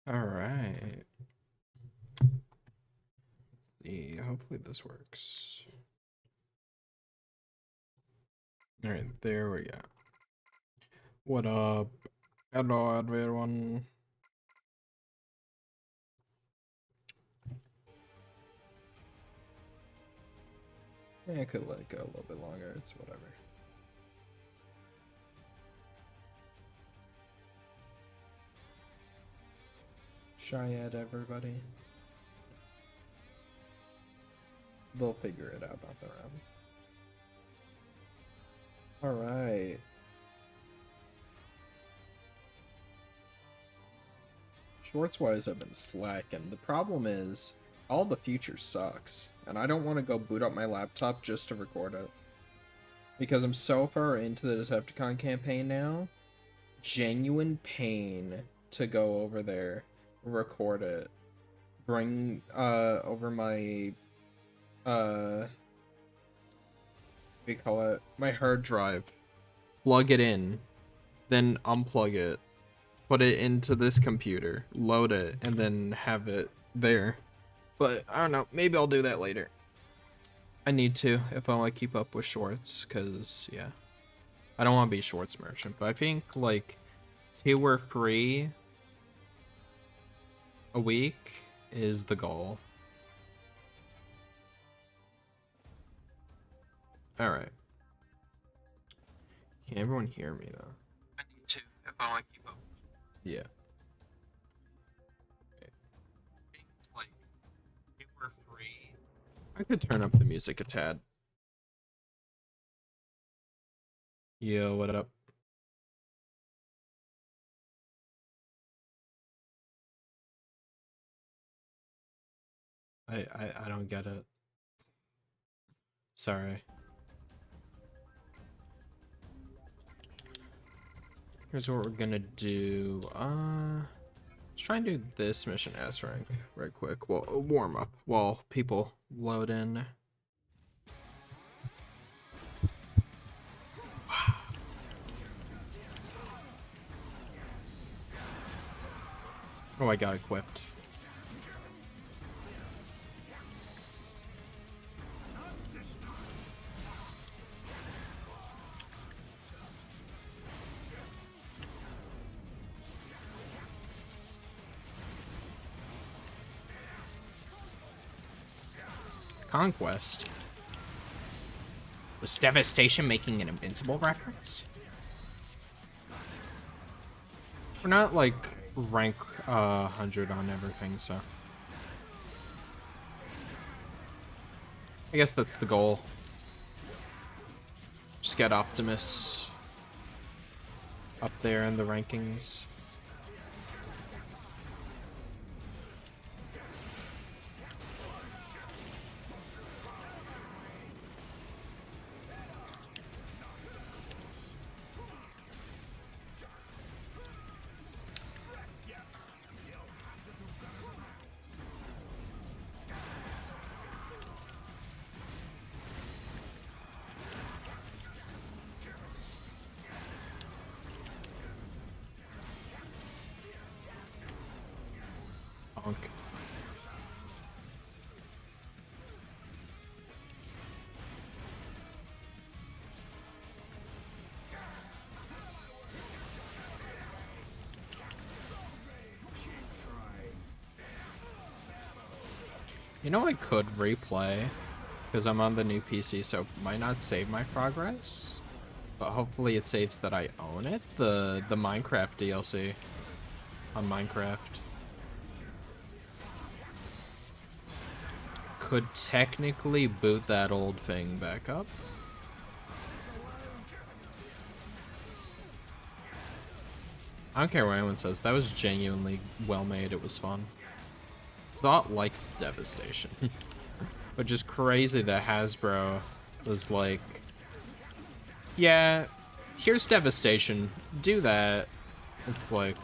All right. Let's see. Hopefully this works. All right, there we go. What up? Hello, everyone. Yeah, I could let it go a little bit longer. It's whatever. Shy at everybody. They'll figure it out on their own. All right. Shorts-wise, I've been slacking. The problem is, all the future sucks, and I don't want to go boot up my laptop just to record it. Because I'm so far into the Decepticon campaign now, genuine pain to go over there, record it, bring over my what do you call it? My hard drive, plug it in, then unplug it, put it into this computer, load it, and then have it there. But I don't know, maybe I'll do that later. I need to if I want to keep up with shorts, because yeah, I don't want to be shorts merchant, but I think like 2 or 3 a week is the goal. All right. Can everyone hear me though? I need to if I want to keep up. Yeah. Okay. I think like 2 or 3. I could turn up the music a tad. Yo, what up? I don't get it. Sorry. Here's what we're gonna do. Let's try and do this mission S rank right quick. Well, warm up while people load in. Oh, I got equipped. Conquest. Was Devastation making an Invincible reference? We're not like rank 100 on everything, so I guess that's the goal. Just get Optimus up there in the rankings. Bonk. You know, I could replay because I'm on the new PC, so it might not save my progress, but hopefully it saves that I own it. The Minecraft DLC on Minecraft could technically boot that old thing back up. I don't care what anyone says, that was genuinely well made. It was fun. It's not like Devastation. Which is crazy that Hasbro was like, yeah, here's Devastation, do that. It's like,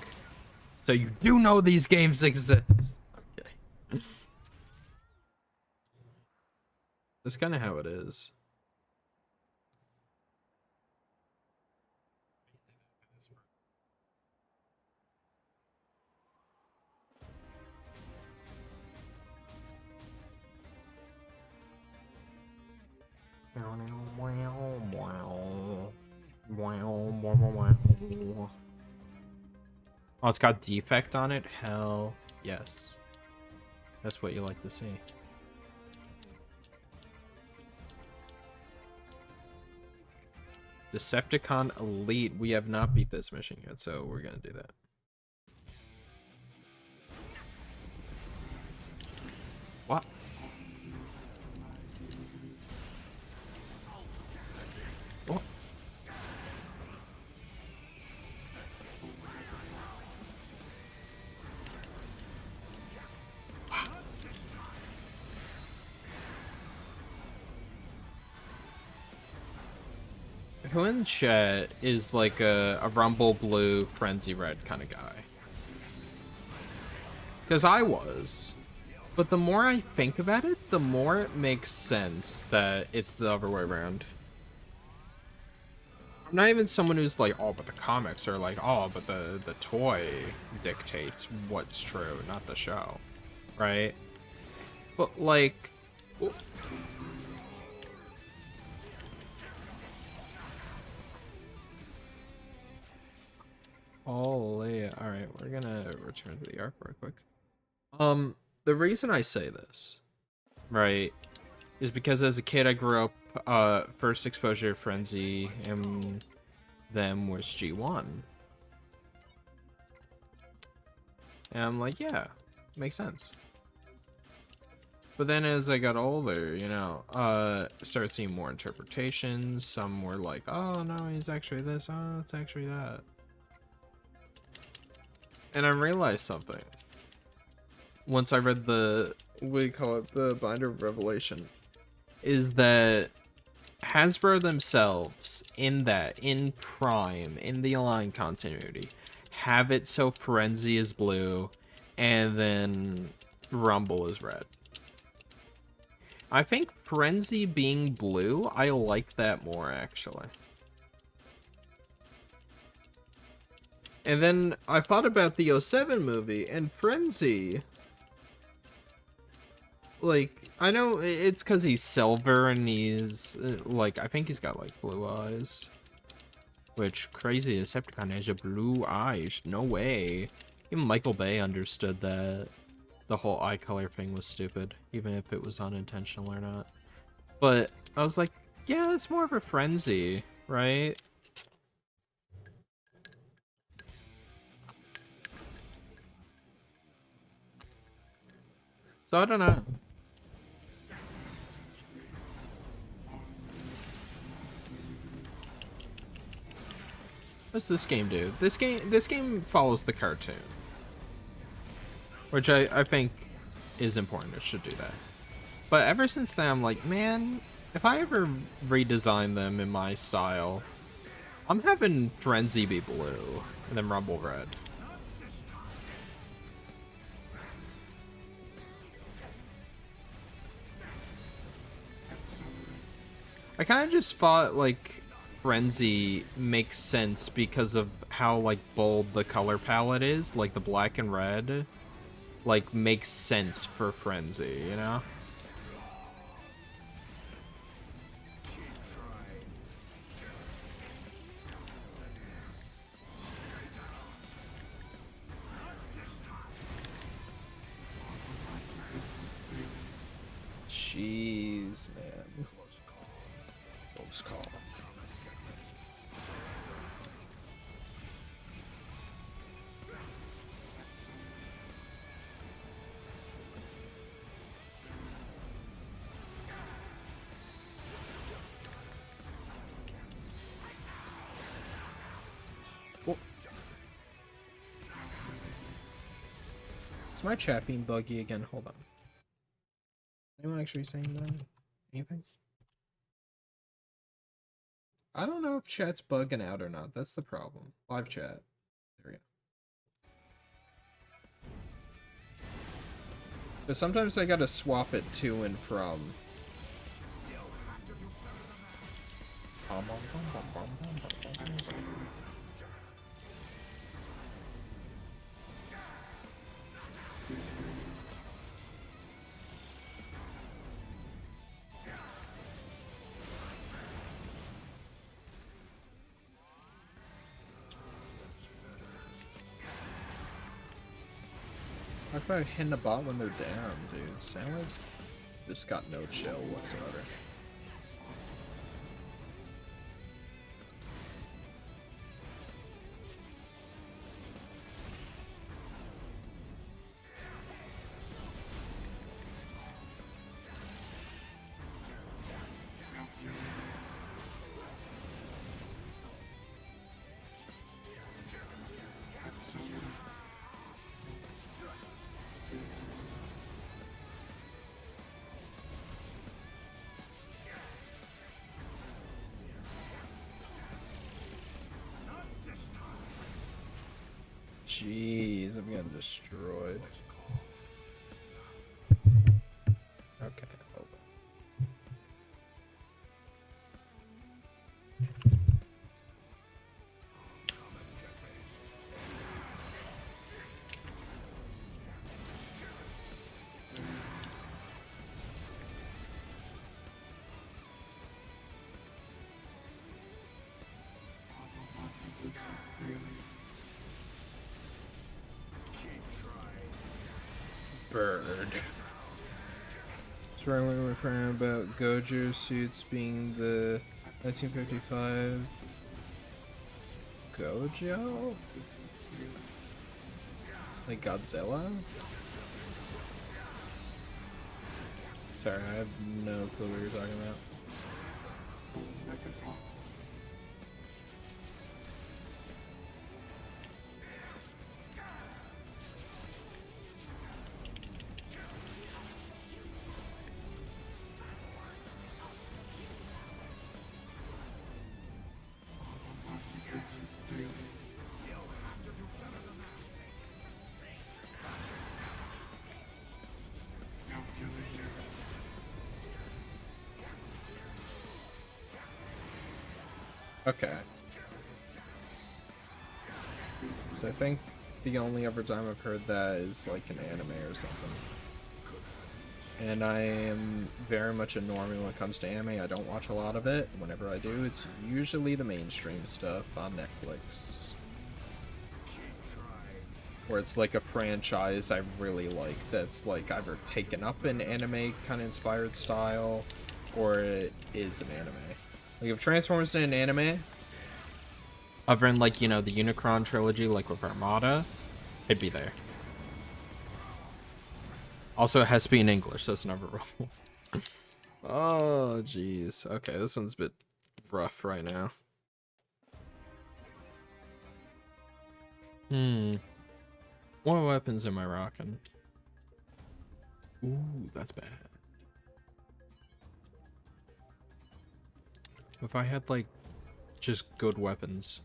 so you do know these games exist. I'm kidding. That's kind of how it is. Oh, it's got defect on it? Hell yes. That's what you like to see. Decepticon Elite. We have not beat this mission yet, so we're gonna do that. What? What? Who in chat is like a Rumble Blue, Frenzy Red kind of guy? Because I was. But the more I think about it, the more it makes sense that it's the other way around. I'm not even someone who's like, oh, but the comics are like, oh, but the toy dictates what's true, not the show. Right? But like... Holy, alright, we're gonna return to the arc real quick. The reason I say this, right, is because as a kid I grew up, first exposure to Frenzy and them was G1. And I'm like, yeah, makes sense. But then as I got older, you know, started seeing more interpretations. Some were like, oh no, he's actually this, oh, it's actually that. And I realized something. Once I read the, we call it the Binder of Revelation, is that Hasbro themselves, in Prime, in the Align continuity, have it so Frenzy is blue, and then Rumble is red. I think Frenzy being blue, I like that more, actually. And then I thought about the 07 movie, and Frenzy... Like, I know it's because he's silver and he's, like, I think he's got, like, blue eyes. Which, crazy, Decepticon has a blue eyes. No way. Even Michael Bay understood that the whole eye color thing was stupid, even if it was unintentional or not. But I was like, yeah, it's more of a Frenzy, right? So I don't know. What's this game do? This game follows the cartoon, which I think is important. It should do that. But ever since then, I'm like, man, if I ever redesign them in my style, I'm having Frenzy be blue and then Rumble red. I kind of just thought like Frenzy makes sense because of how like bold the color palette is, like the black and red, like makes sense for Frenzy, you know? Jeez, man. Close call. Is my chat being buggy again? Hold on. Anyone actually saying that? Anything? I don't know if chat's bugging out or not. That's the problem. Live chat. There we go. But sometimes I gotta swap it to and from. Talk about hitting a bot when they're down, dude. Sandwich just got no chill whatsoever. Jeez, I'm getting destroyed. Okay, hold on. Bird. So right when we were referring about Gojo suits being the 1955 Gojo? Like Godzilla? Sorry, I have no clue what you're talking about. Okay. So I think the only other time I've heard that is like an anime or something. And I am very much a normie when it comes to anime. I don't watch a lot of it. Whenever I do, it's usually the mainstream stuff on Netflix. Where it's like a franchise I really like that's like either taken up in anime kind of inspired style or it is an anime. Like if Transformers in an anime, other than like, you know, the Unicron trilogy, like with Armada, it'd be there. Also, it has to be in English, so it's never rule. Oh, jeez. Okay, this one's a bit rough right now. What weapons am I rocking? Ooh, that's bad. If I had, like, just good weapons.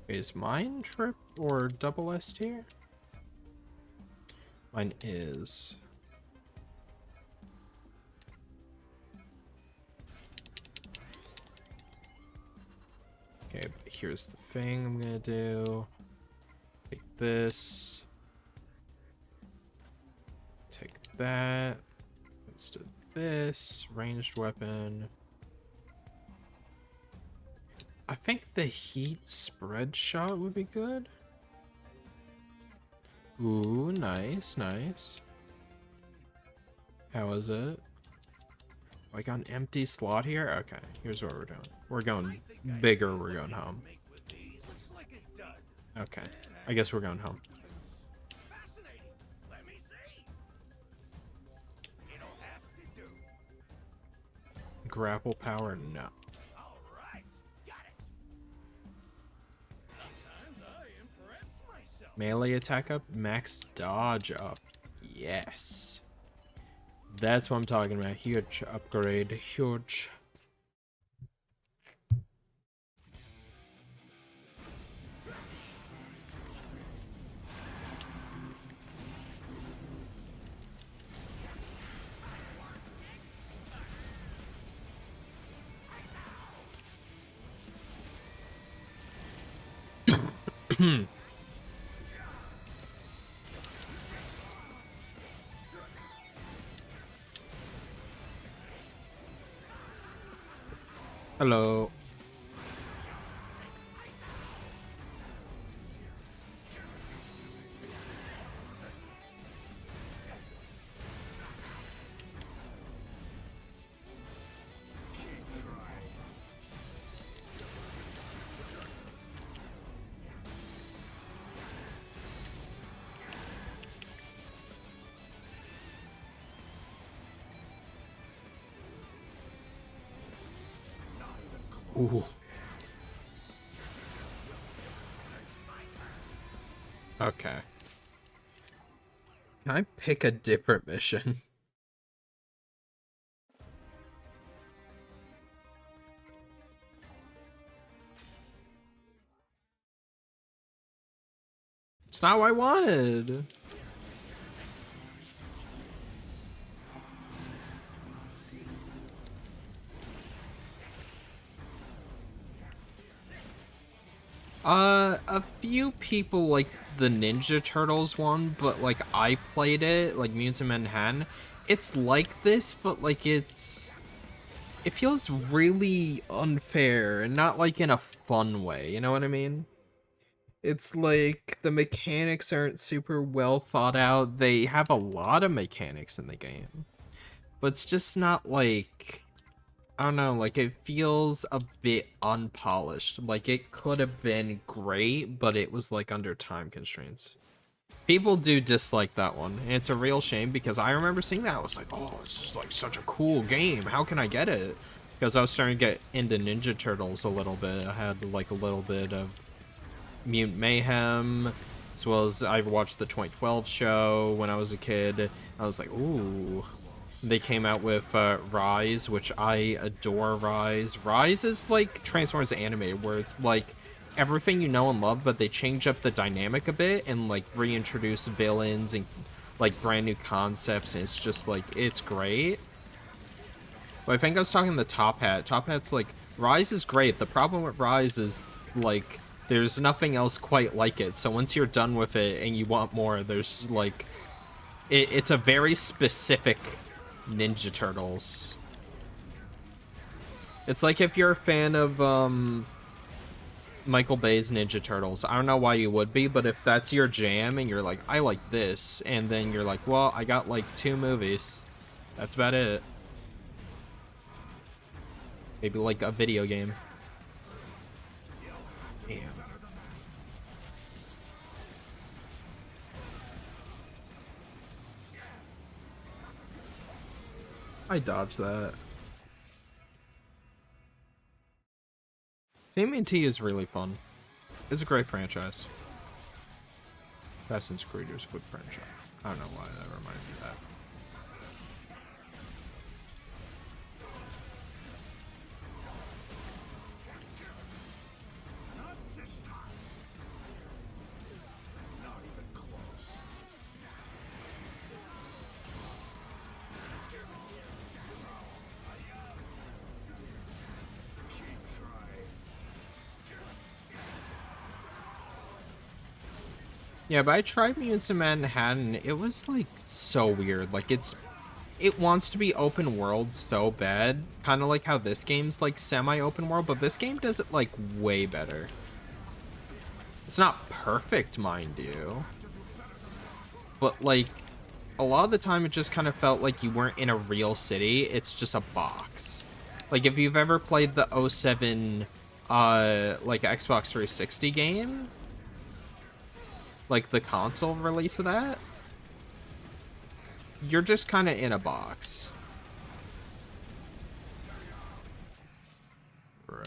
Is mine trip or double S tier? Mine is. Okay, but here's the thing I'm gonna do. Take this. Take that. Instead of this. Ranged weapon. I think the heat spread shot would be good. Ooh, nice, nice. How is it? Like an empty slot here? Okay, here's what we're doing. We're going bigger, we're going home. Okay, I guess we're going home. Grapple power? No. Melee attack up, max dodge up. Yes. That's what I'm talking about. Huge upgrade. Huge. Hello. Ooh. Okay. Can I pick a different mission? It's not what I wanted. A few people like the Ninja Turtles one, but like I played it, like Mutants in Manhattan. It's like this, but like it feels really unfair and not like in a fun way, you know what I mean? It's like the mechanics aren't super well thought out. They have a lot of mechanics in the game, but it's just not like, I don't know, like it feels a bit unpolished. Like it could have been great, but it was like under time constraints. People do dislike that one, and it's a real shame because I remember seeing that. I was like, oh, this is like such a cool game. How can I get it? Because I was starting to get into Ninja Turtles a little bit. I had like a little bit of Mutant Mayhem, as well as I watched the 2012 show when I was a kid. I was like, ooh. They came out with Rise, which I adore Rise. Rise is like Transformers animated, where it's like everything you know and love, but they change up the dynamic a bit and like reintroduce villains and like brand new concepts, and it's just like, it's great. But I think I was talking to Top Hat. Top Hat's like, Rise is great. The problem with Rise is like there's nothing else quite like it. So once you're done with it and you want more, there's like it's a very specific Ninja Turtles. It's like if you're a fan of Michael Bay's Ninja Turtles. I don't know why you would be, but if that's your jam and you're like, I like this, and then you're like, well, I got like 2 movies. That's about it. Maybe like a video game. Damn. I dodged that. TMNT is really fun. It's a great franchise. Assassin's Creed is a good franchise. I don't know why that reminded me of that. Yeah, but I tried Mutants in Manhattan. It was like so weird. Like it wants to be open world so bad, kind of like how this game's like semi-open world, but this game does it like way better. It's not perfect, mind you, but like a lot of the time it just kind of felt like you weren't in a real city. It's just a box. Like if you've ever played the '07 like Xbox 360 game, like the console release of that, you're just kind of in a box. Bro.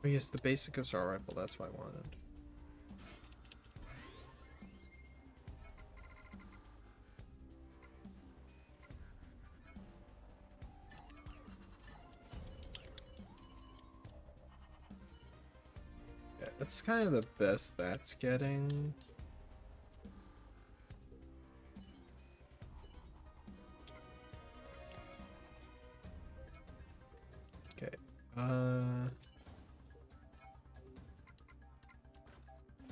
Oh yes, the basic assault rifle, that's what I wanted. That's kind of the best that's getting. Okay.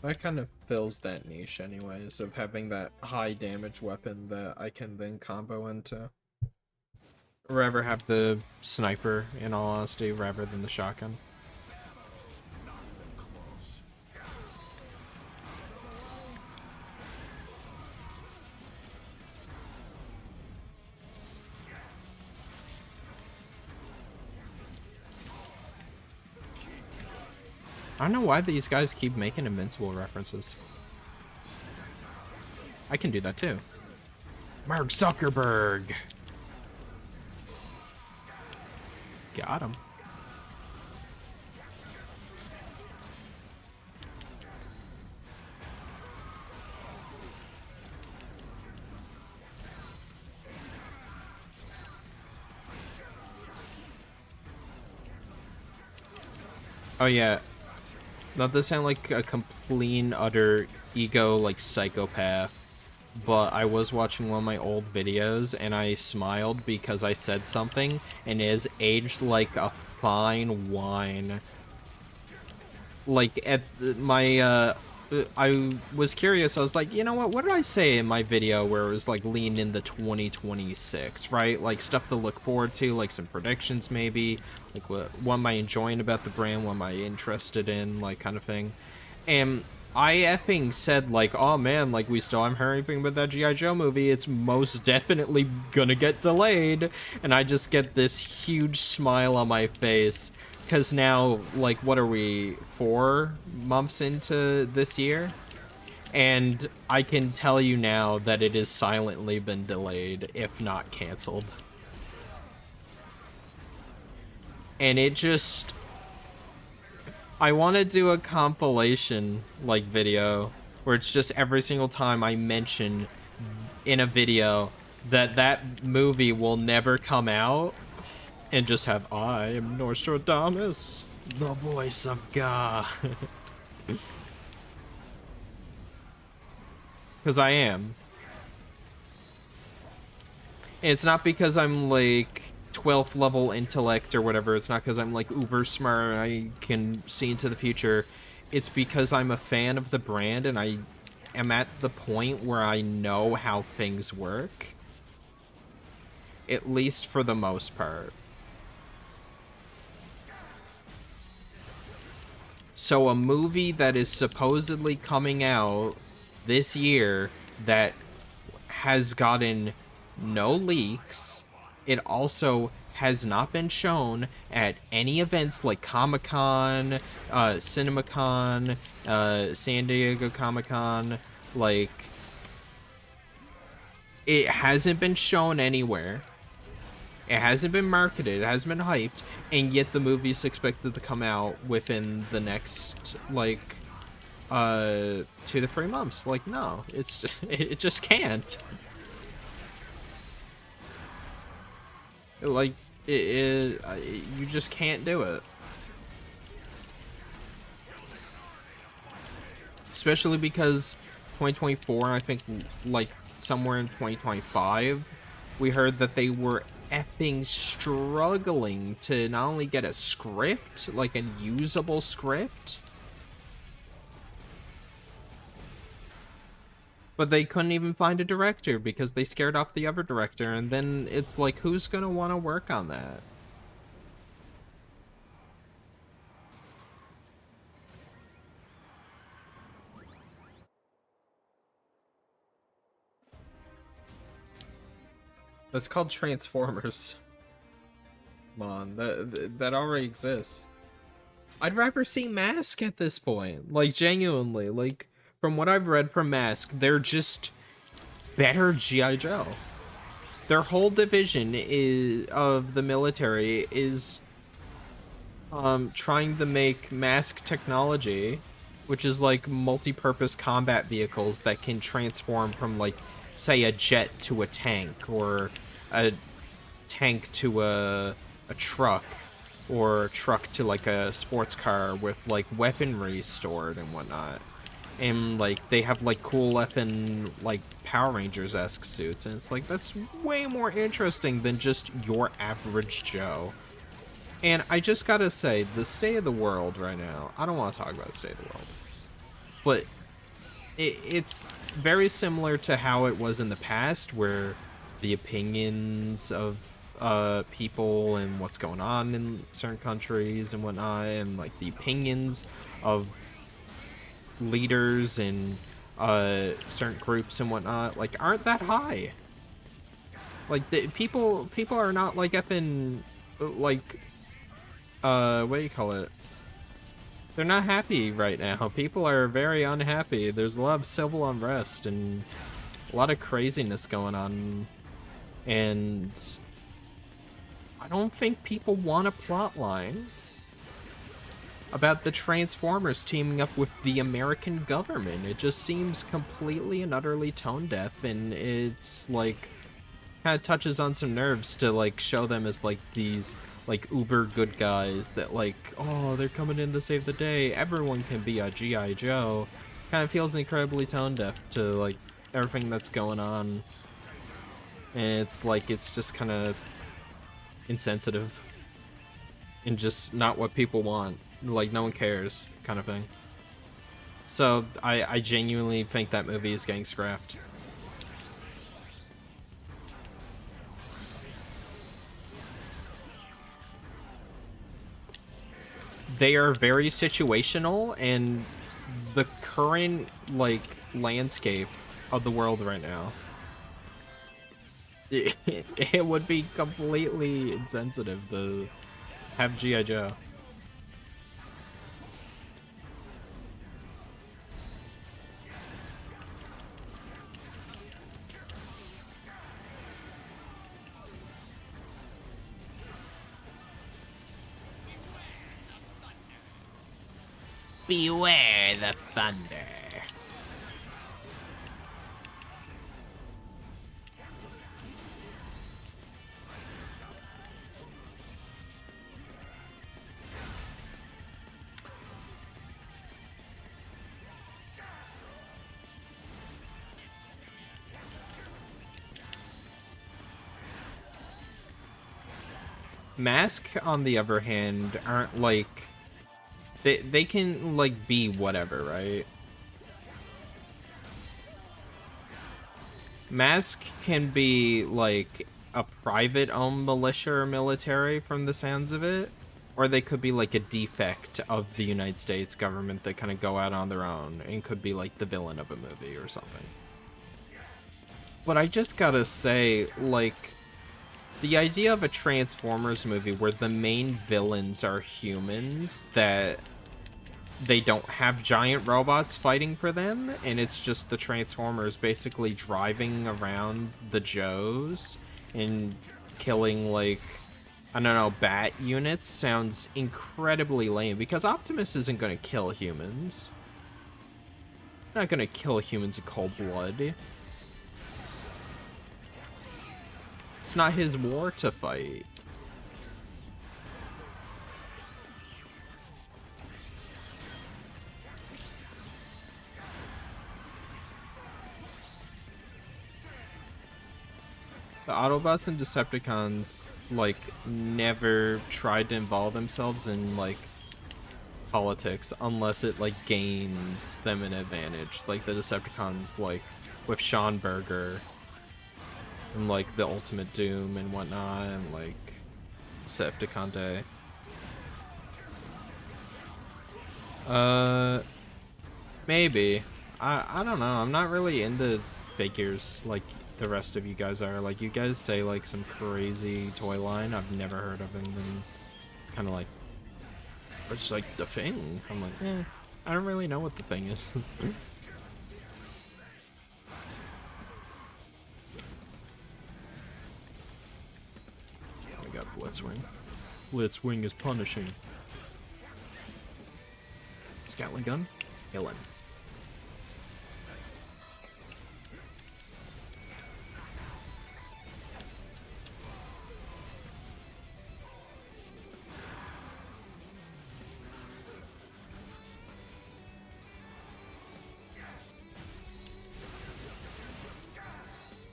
That kind of fills that niche anyways, of having that high damage weapon that I can then combo into. Or rather have the sniper, in all honesty, rather than the shotgun. I don't know why these guys keep making Invincible references. I can do that too. Mark Zuckerberg! Got him. Oh yeah. Not to sound like a complete utter ego like psychopath, but I was watching one of my old videos and I smiled because I said something and it is aged like a fine wine. Like at my I was curious. I was like, you know what did I say in my video where it was like lean into 2026, right? Like stuff to look forward to, like some predictions maybe, like what am I enjoying about the brand, what am I interested in, like kind of thing. And I effing said like, oh man, like we still haven't heard anything about that G.I. Joe movie, it's most definitely gonna get delayed. And I just get this huge smile on my face. Because now, like, what are we, 4 months into this year? And I can tell you now that it has silently been delayed, if not canceled. And it just... I want to do a compilation, like, video, where it's just every single time I mention in a video that that movie will never come out, and just have, I am Nostradamus, the voice of God. Because I am. And it's not because I'm like 12th level intellect or whatever. It's not because I'm like uber smart and I can see into the future. It's because I'm a fan of the brand and I am at the point where I know how things work. At least for the most part. So a movie that is supposedly coming out this year that has gotten no leaks, it also has not been shown at any events like Comic-Con, CinemaCon, San Diego Comic-Con, like, it hasn't been shown anywhere. It hasn't been marketed, it hasn't been hyped, and yet the movie is expected to come out within the next, like, 2 to 3 months. Like, no, it's just, it just can't. Like, you just can't do it. Especially because 2024, I think, like, somewhere in 2025, we heard that they were effing struggling to not only get a script, like a usable script, but they couldn't even find a director because they scared off the other director, and then it's like, who's gonna want to work on that? That's called Transformers. Come on, that already exists. I'd rather see Mask at this point. Like, genuinely. Like, from what I've read from Mask, they're just better G.I. Joe. Their whole division of the military is trying to make Mask technology, which is like multi-purpose combat vehicles that can transform from, like, say a jet to a tank, or a tank to a truck, or truck to like a sports car with like weaponry stored and whatnot. And like they have like cool weapon like Power Rangers-esque suits, and it's like that's way more interesting than just your average Joe. And I just gotta say, the state of the world right now, I don't want to talk about the state of the world, but it's very similar to how it was in the past, where the opinions of people and what's going on in certain countries and whatnot, and like the opinions of leaders and certain groups and whatnot, like aren't that high. Like the people are not like effing like what do you call it? They're not happy right now. People are very unhappy. There's a lot of civil unrest and a lot of craziness going on, and I don't think people want a plot line about the Transformers teaming up with the American government. It just seems completely and utterly tone deaf, and it's like kind of touches on some nerves to like show them as like these like uber good guys that like, oh, they're coming in to save the day, everyone can be a G.I. Joe. Kind of feels incredibly tone deaf to like everything that's going on, and it's like it's just kind of insensitive and just not what people want. Like no one cares kind of thing. So I genuinely think that movie is getting scrapped. They are very situational, and the current like landscape of the world right now, it would be completely insensitive to have G.I. Joe. Beware the thunder. Mask, on the other hand, aren't like they can like be whatever, right? Mask can be like a private owned militia or military from the sounds of it, or they could be like a defect of the United States government that kind of go out on their own and could be like the villain of a movie or something. But I just gotta say, like, the idea of a Transformers movie where the main villains are humans, that they don't have giant robots fighting for them, and it's just the Transformers basically driving around the Joes and killing, like, I don't know, bat units, sounds incredibly lame, because Optimus isn't going to kill humans. It's not going to kill humans in cold blood. It's not his war to fight. The Autobots and Decepticons, like, never tried to involve themselves in, like, politics unless it, like, gains them an advantage. Like, the Decepticons, like, with Sean Berger and, like, the Ultimate Doom and whatnot, and, like, Decepticon Day. Maybe. I don't know. I'm not really into figures like the rest of you guys are. Like, you guys say, like, some crazy toy line I've never heard of, and then it's kind of like, it's like the Thing. I'm like, I don't really know what the Thing is. We got Blitzwing. Blitzwing is punishing. Scatling gun, killing.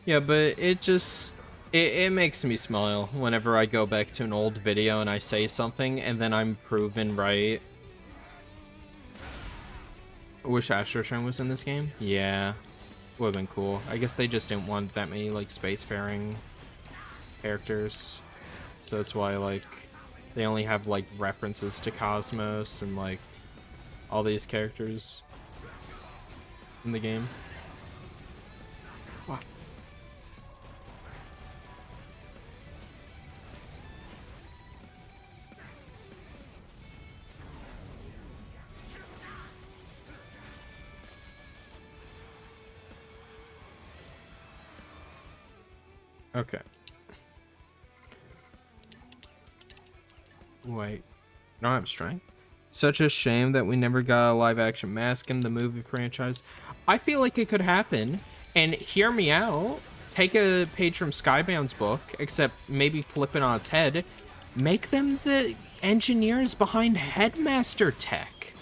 Yeah, but it makes me smile whenever I go back to an old video and I say something and then I'm proven right. I wish Astrotrain was in this game. Yeah, would have been cool. I guess they just didn't want that many like spacefaring characters, so that's why like they only have like references to Cosmos and like all these characters in the game. Wow. Okay. Wait. I don't have strength? Such a shame that we never got a live action Mask in the movie franchise. I feel like it could happen. And hear me out. Take a page from Skybound's book, except maybe flip it on its head. Make them the engineers behind Headmaster Tech.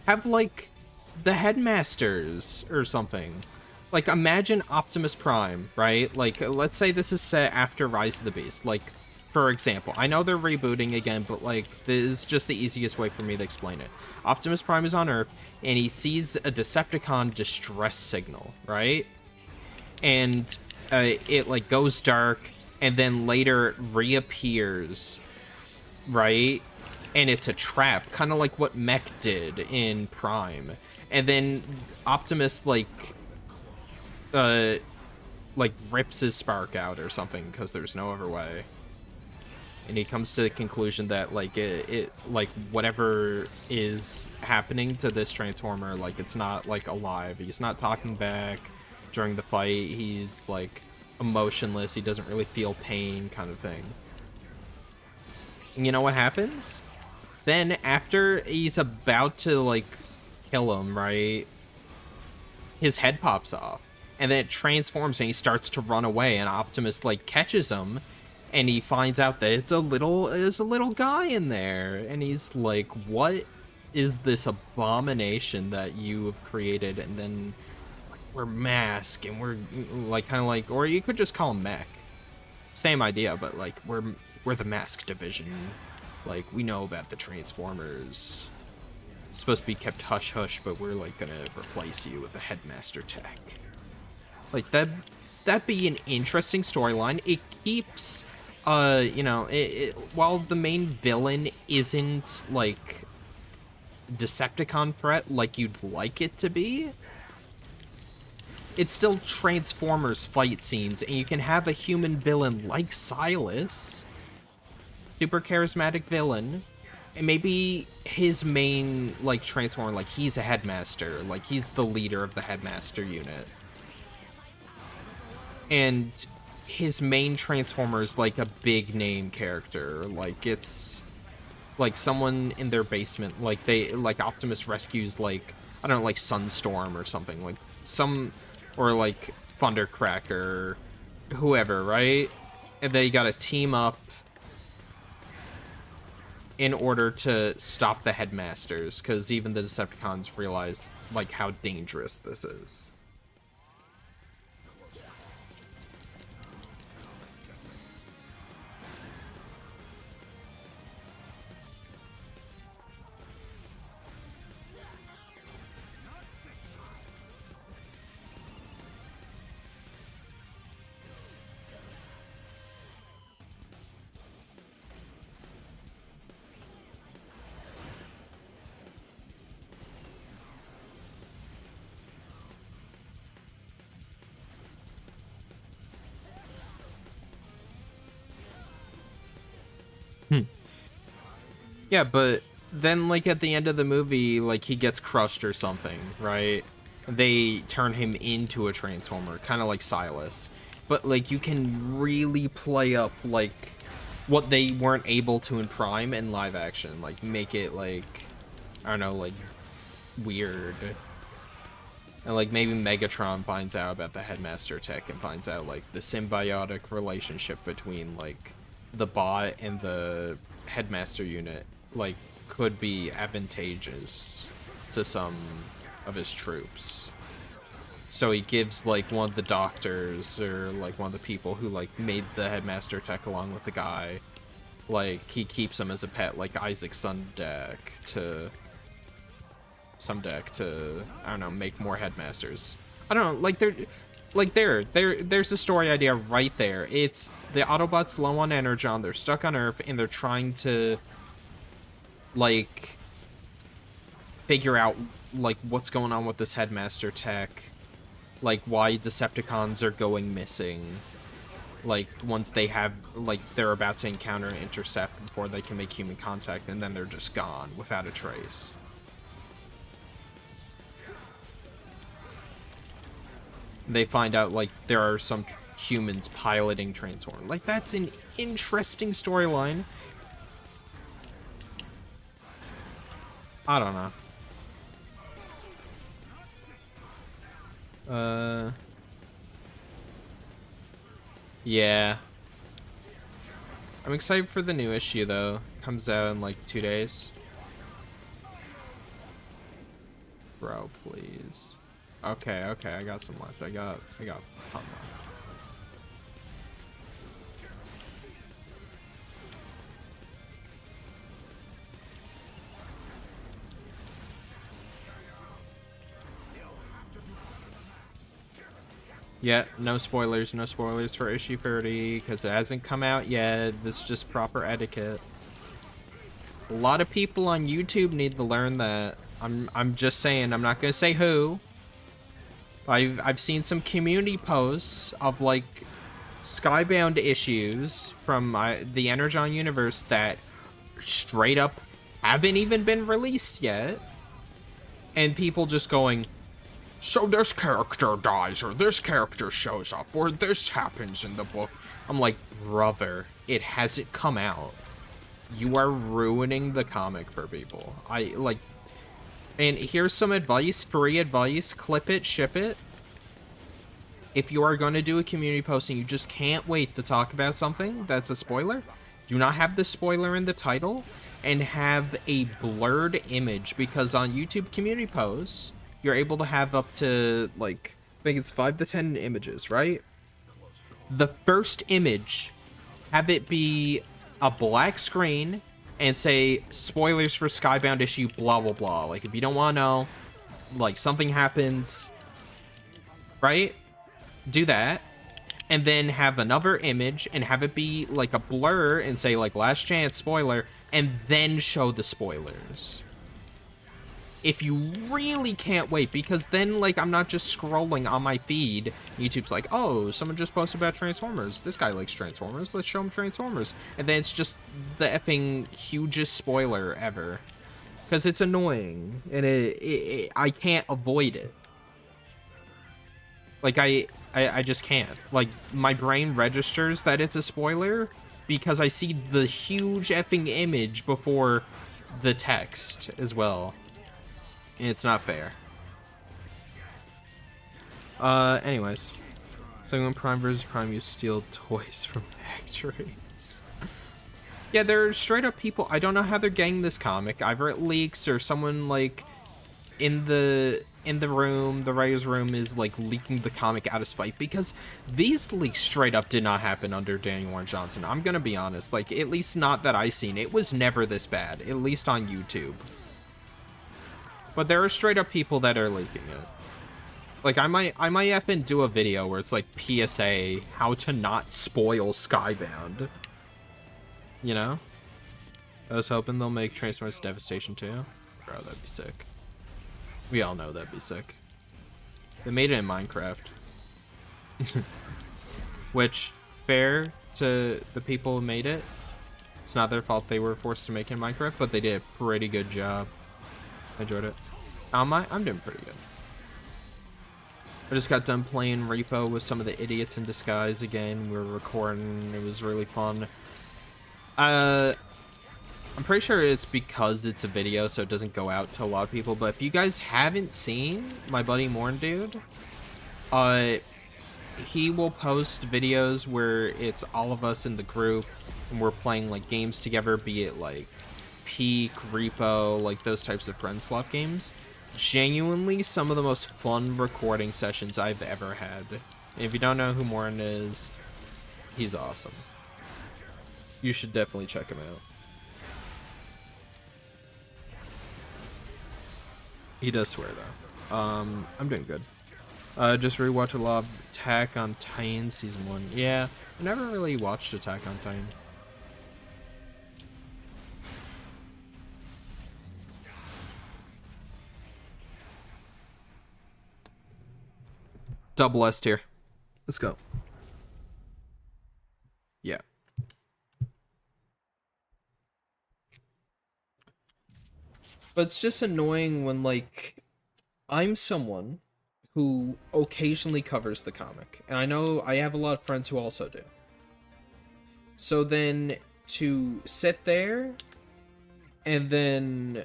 Have, like, the Headmasters or something. Like, imagine Optimus Prime, right? Like, let's say this is set after Rise of the Beast. Like, for example, I know they're rebooting again, but, like, this is just the easiest way for me to explain it. Optimus Prime is on Earth, and he sees a Decepticon distress signal, right? And it, like, goes dark, and then later reappears, right? And it's a trap, kind of like what Mech did in Prime. And then Optimus, like rips his spark out or something because there's no other way. And he comes to the conclusion that like it like whatever is happening to this Transformer, like it's not like alive. He's not talking back during the fight. He's like emotionless. He doesn't really feel pain, kind of thing. And you know what happens? Then after he's about to like kill him, right? His head pops off. And then it transforms and he starts to run away, and Optimus like catches him, and he finds out that there's a little guy in there, and he's like, what is this abomination that you have created? And then like, we're Mask, and we're like kind of like, or you could just call him Mech. Same idea, but like we're the Mask division. Like we know about the Transformers. It's supposed to be kept hush hush, but we're like gonna replace you with the Headmaster Tech. Like that'd be an interesting storyline. It keeps you know, while the main villain isn't like Decepticon threat like you'd like it to be, it's still Transformers fight scenes, and you can have a human villain like Silas, super charismatic villain, and maybe his main like Transformer, like he's a headmaster, like he's the leader of the headmaster unit. And his main Transformer is like a big name character, like it's like someone in their basement, like they like Optimus rescues like I don't know, like Sunstorm or something, like some, or like Thundercracker, whoever, right? And they gotta team up in order to stop the headmasters, because even the Decepticons realize like how dangerous this is. Yeah, but then, like, at the end of the movie, like, he gets crushed or something, right? They turn him into a Transformer, kind of like Silas. But, like, you can really play up, like, what they weren't able to in Prime in live action. Like, make it, like, I don't know, like, weird. And, like, maybe Megatron finds out about the Headmaster Tech and finds out, like, the symbiotic relationship between, like, the bot and the Headmaster unit, like, could be advantageous to some of his troops. So he gives like one of the doctors or like one of the people who like made the headmaster tech along with the guy, like he keeps him as a pet, like Isaac some deck to I don't know, make more headmasters. I don't know, like there's a story idea right there. It's the Autobots low on energon, they're stuck on Earth, and they're trying to like figure out like what's going on with this headmaster tech, like why Decepticons are going missing, like once they have like they're about to encounter an intercept before they can make human contact, and then they're just gone without a trace. They find out like there are some humans piloting Transformers. Like that's an interesting storyline. I don't know. Yeah. I'm excited for the new issue though. Comes out in like 2 days. Bro, please. Okay, I got some left. I got pump left. Yeah, no spoilers for issue 30 because it hasn't come out yet. This is just proper etiquette. A lot of people on YouTube need to learn that. I'm just saying, I'm not gonna say who. I've seen some community posts of like Skybound issues from the Energon universe that straight up haven't even been released yet, and people just going, so this character dies, or this character shows up, or this happens in the book. I'm like, brother, it hasn't come out. You are ruining the comic for people. And here's some advice, free advice, clip it, ship it. If you are going to do a community posting, you just can't wait to talk about something that's a spoiler. Do not have the spoiler in the title, and have a blurred image, because on YouTube community posts, you're able to have up to, like, I think it's 5 to 10 images, right? The first image, have it be a black screen and say, spoilers for Skybound issue, blah, blah, blah. Like, if you don't want to know, like, something happens, right? Do that. And then have another image and have it be, like, a blur and say, like, last chance, spoiler, and then show the spoilers. If you really can't wait, because then, like, I'm not just scrolling on my feed. YouTube's like, oh, someone just posted about Transformers. This guy likes Transformers. Let's show him Transformers. And then it's just the effing hugest spoiler ever. Because it's annoying. And I can't avoid it. Like, I just can't. Like, my brain registers that it's a spoiler because I see the huge effing image before the text as well. It's not fair. Anyways. So when Prime vs. Prime, you steal toys from factories. Yeah, there are straight up people, I don't know how they're getting this comic. Either it leaks or someone, like, in the room, the writer's room is, like, leaking the comic out of spite, because these leaks straight up did not happen under Daniel Warren Johnson. I'm gonna be honest. Like, at least not that I seen. It was never this bad, at least on YouTube. But there are straight up people that are leaking it. Like, I might effing do a video where it's like PSA, how to not spoil Skybound. You know? I was hoping they'll make Transformers Devastation too. Bro, that'd be sick. We all know that'd be sick. They made it in Minecraft. Which, fair to the people who made it. It's not their fault they were forced to make it in Minecraft, but they did a pretty good job. I enjoyed it. I'm doing pretty good. I just got done playing Repo with some of the idiots in disguise again. We were recording. It was really fun. I'm pretty sure it's because it's a video, so it doesn't go out to a lot of people. But if you guys haven't seen my buddy Morn Dude, he will post videos where it's all of us in the group and we're playing like games together, be it like Peak, Repo, like those types of friend swap games. genuinely some of the most fun recording sessions I've ever had. If you don't know who Morton is, he's awesome. You should definitely check him out. He does swear though. I'm doing good. Just rewatch a lot of Attack on Titan season 1. Yeah, I never really watched Attack on Titan. Double S tier. Let's go. Yeah. But it's just annoying when, like, I'm someone who occasionally covers the comic. And I know I have a lot of friends who also do. So then to sit there and then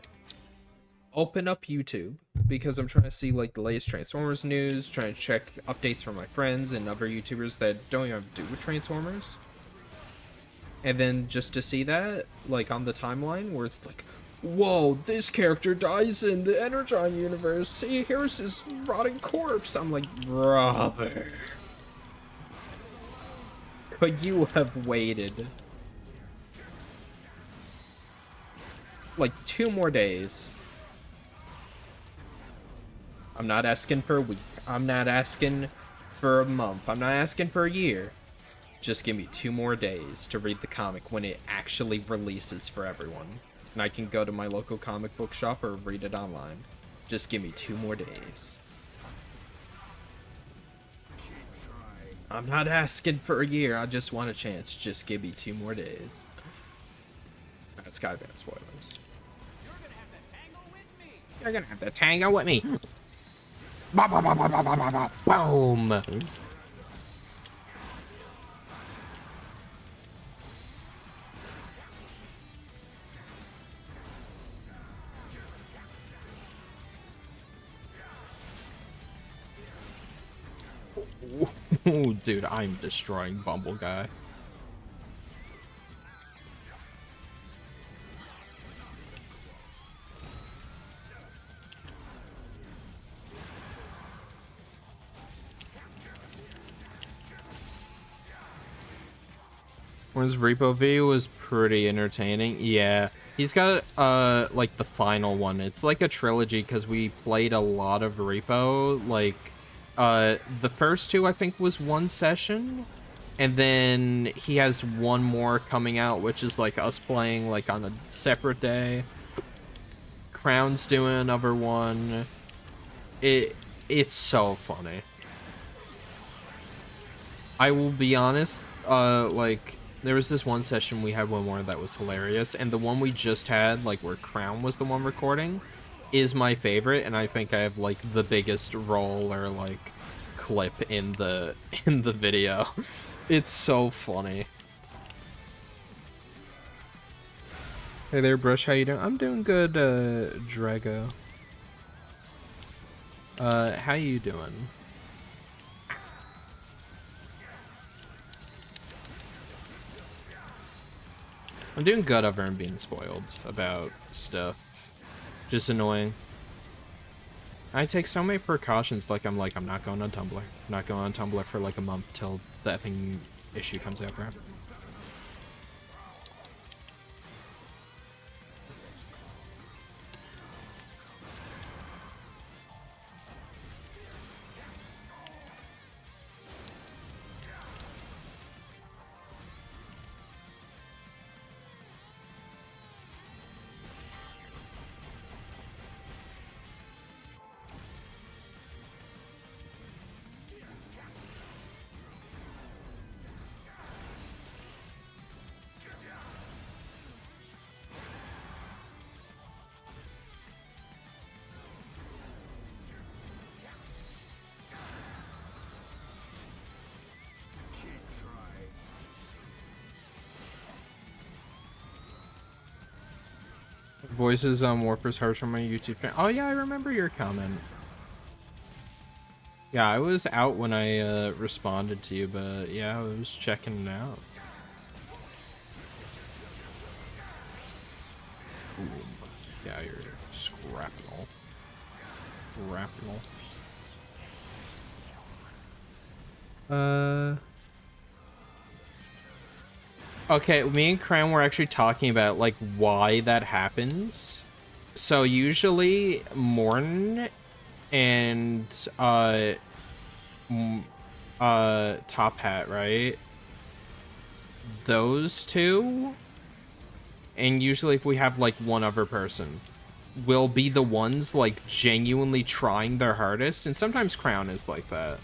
open up YouTube because I'm trying to see like the latest Transformers news, trying to check updates from my friends and other YouTubers that don't even have to do with Transformers. And then just to see that, like, on the timeline, where it's like, whoa, this character dies in the Energon universe. See, here's his rotting corpse. I'm like, brother. But you have waited like 2 more days. I'm not asking for a week. I'm not asking for a month. I'm not asking for a year. Just give me 2 more days to read the comic when it actually releases for everyone. And I can go to my local comic book shop or read it online. Just give me 2 more days. I'm not asking for a year. I just want a chance. Just give me 2 more days. That's Skyvan spoilers. You're gonna have to tangle with me. Boom. Ooh, dude, I'm destroying Bumble Guy. When's Repo V was pretty entertaining. Yeah, he's got like the final one. It's like a trilogy because we played a lot of Repo. Like the first 2 I think was 1 session, and then he has 1 more coming out, which is like us playing like on a separate day. Crown's doing another one. It's so funny. I will be honest, like, there was this 1 session we had 1 more that was hilarious, and the one we just had, like, where Crown was the one recording, is my favorite, and I think I have, like, the biggest role or, like, clip in the video. It's so funny. Hey there, Brush, how you doing? I'm doing good, Drago. How you doing? I'm doing good over and being spoiled about stuff. Just annoying. I take so many precautions, like I'm not going on Tumblr. I'm not going on Tumblr for like a month till the effing issue comes out, right? Voices on Warper's Hearts on my YouTube channel. Oh yeah, I remember your comment. Yeah, I was out when I responded to you, but yeah, I was checking it out. Ooh, yeah, you're scrapping all. grapple. Okay, me and Crown were actually talking about, like, why that happens. So usually Morn and Top Hat, right? Those two, and usually if we have like one other person, will be the ones like genuinely trying their hardest, and sometimes Crown is like that.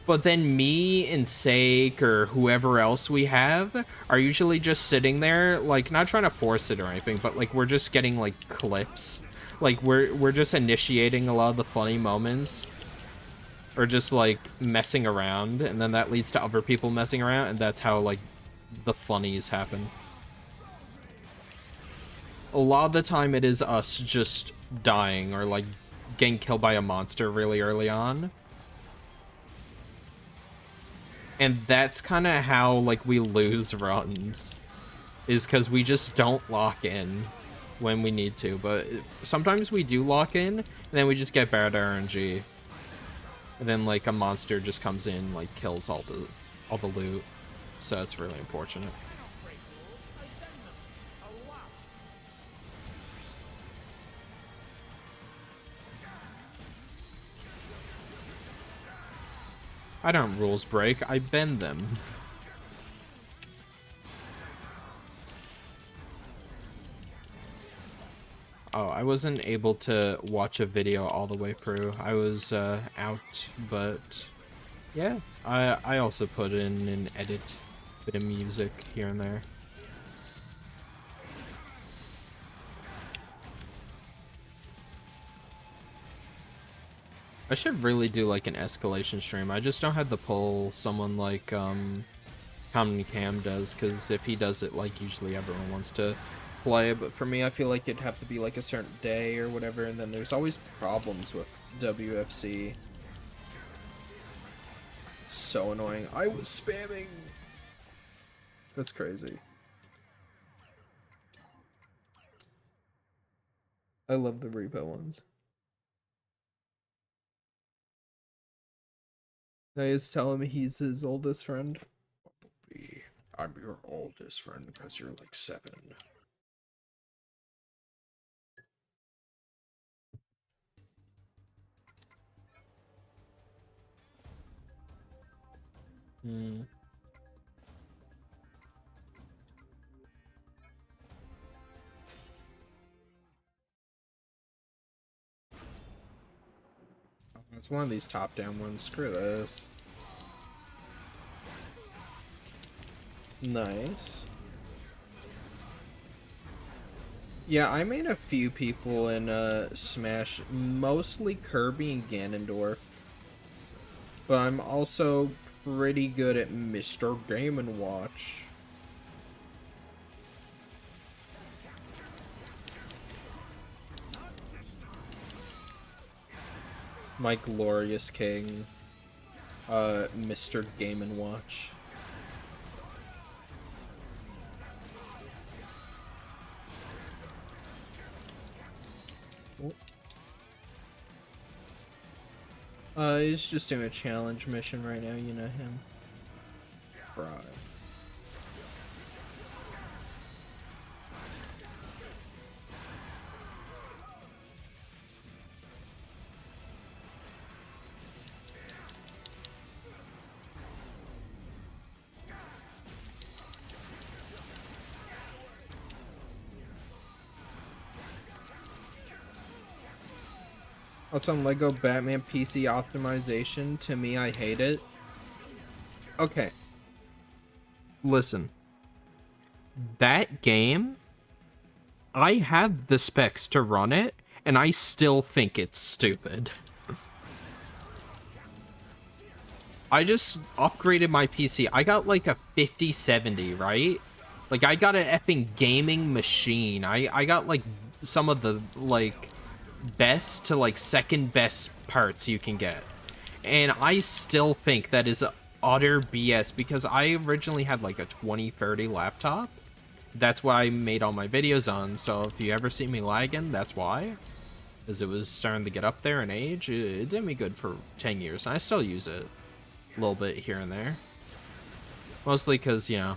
But then me and Sake or whoever else we have are usually just sitting there, like, not trying to force it or anything, but like we're just getting like clips. Like we're just initiating a lot of the funny moments. Or just like messing around, and then that leads to other people messing around, and that's how like the funnies happen. A lot of the time it is us just dying or like getting killed by a monster really early on. And that's kind of how, like, we lose runs. Is because we just don't lock in when we need to. But sometimes we do lock in, and then we just get bad RNG. And then, like, a monster just comes in, like, kills all the loot. So that's really unfortunate. I don't rules break, I bend them. Oh, I wasn't able to watch a video all the way through. I was out, but yeah, I also put in an edit, bit of music here and there. I should really do like an escalation stream. I just don't have to pull someone like Common Cam does, because if he does it, like, usually everyone wants to play. But for me, I feel like it'd have to be like a certain day or whatever, and then there's always problems with WFC. It's so annoying. I was spamming. That's crazy. I love the repo ones. I just tell him he's his oldest friend. I'm your oldest friend because you're like 7. It's one of these top-down ones. Screw this. Nice. Yeah, I made a few people in Smash, mostly Kirby and Ganondorf. But I'm also pretty good at Mr. Game & Watch. My glorious king, Mr. Game & Watch. He's just doing a challenge mission right now, you know him. Right. What's on Lego Batman PC optimization? To me, I hate it. Okay. Listen. That game, I have the specs to run it, and I still think it's stupid. I just upgraded my PC. I got like a 5070, right? Like, I got an effing gaming machine. I got like some of the like best to like second best parts you can get, and I still think that is utter BS, because I originally had like a 2030 laptop. That's what I made all my videos on, so if you ever see me lagging, that's why. as it was starting to get up there in age. It did me good for 10 years, and I still use it a little bit here and there. Mostly because, you know,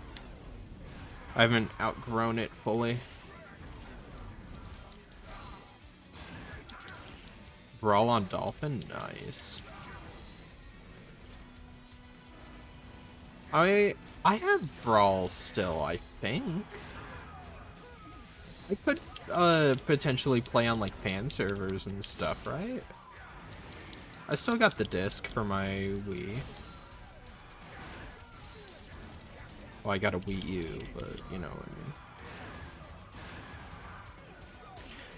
I haven't outgrown it fully. Brawl on Dolphin? Nice. I have Brawl still, I think. I could potentially play on like fan servers and stuff, right? I still got the disc for my Wii. Well, I got a Wii U, but you know what I mean.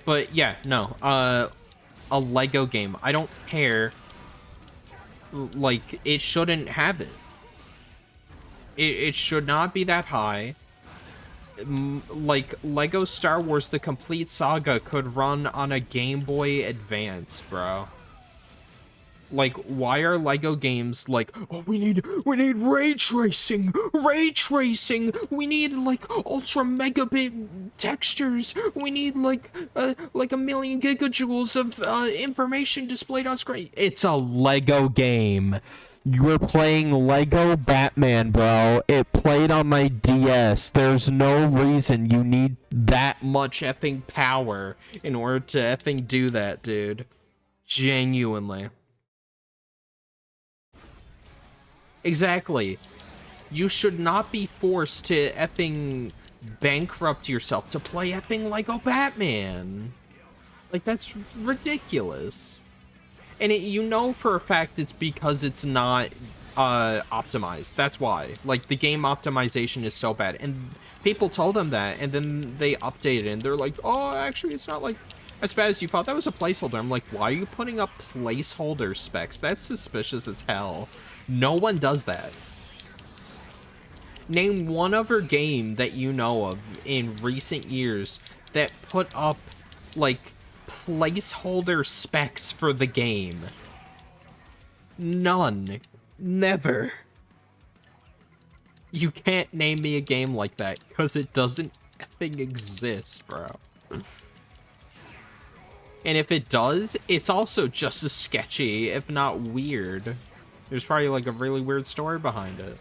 But yeah, no, a Lego game. I don't care. Like, it shouldn't have it. It should not be that high. Like, Lego Star Wars The Complete Saga could run on a Game Boy Advance, bro. Like, why are Lego games like, oh, we need ray tracing, we need like ultra megabit textures, we need like a million gigajoules of information displayed on screen. It's a Lego game. You're playing Lego Batman, bro. It played on my DS. There's no reason you need that much effing power in order to effing do that, dude. Genuinely. Exactly. You should not be forced to effing bankrupt yourself to play effing Lego Batman. Like, that's ridiculous. And you know for a fact it's because it's not optimized. That's why. Like, the game optimization is so bad. And people told them that, and then they updated it, and they're like, oh, actually, it's not like as bad as you thought. That was a placeholder. I'm like, why are you putting up placeholder specs? That's suspicious as hell. No one does that. Name one other game that you know of in recent years that put up, like, placeholder specs for the game. None. Never. You can't name me a game like that, because it doesn't effing exist, bro. And if it does, it's also just as sketchy, if not weird. There's probably like a really weird story behind it.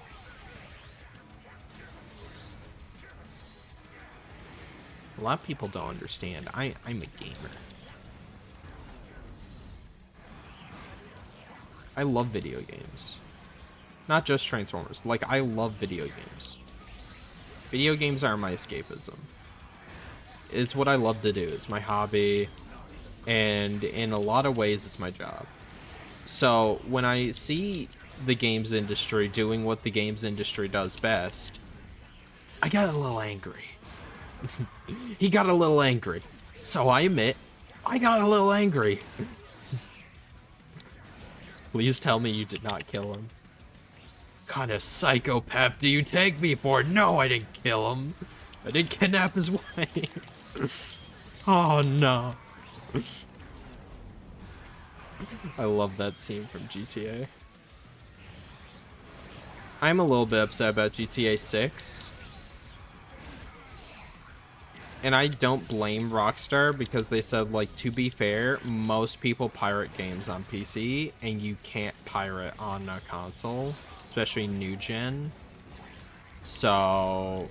A lot of people don't understand. I'm a gamer. I love video games. Not just Transformers. Like, I love video games. Video games are my escapism. It's what I love to do. It's my hobby. And in a lot of ways, it's my job. So, when I see the games industry doing what the games industry does best, I got a little angry. He got a little angry. So I admit, I got a little angry. Please tell me you did not kill him. What kind of psychopath do you take me for? No, I didn't kill him. I didn't kidnap his wife. Oh, no. I love that scene from GTA. I'm a little bit upset about GTA 6. And I don't blame Rockstar because they said, like, to be fair, most people pirate games on PC and you can't pirate on a console, especially new gen. So,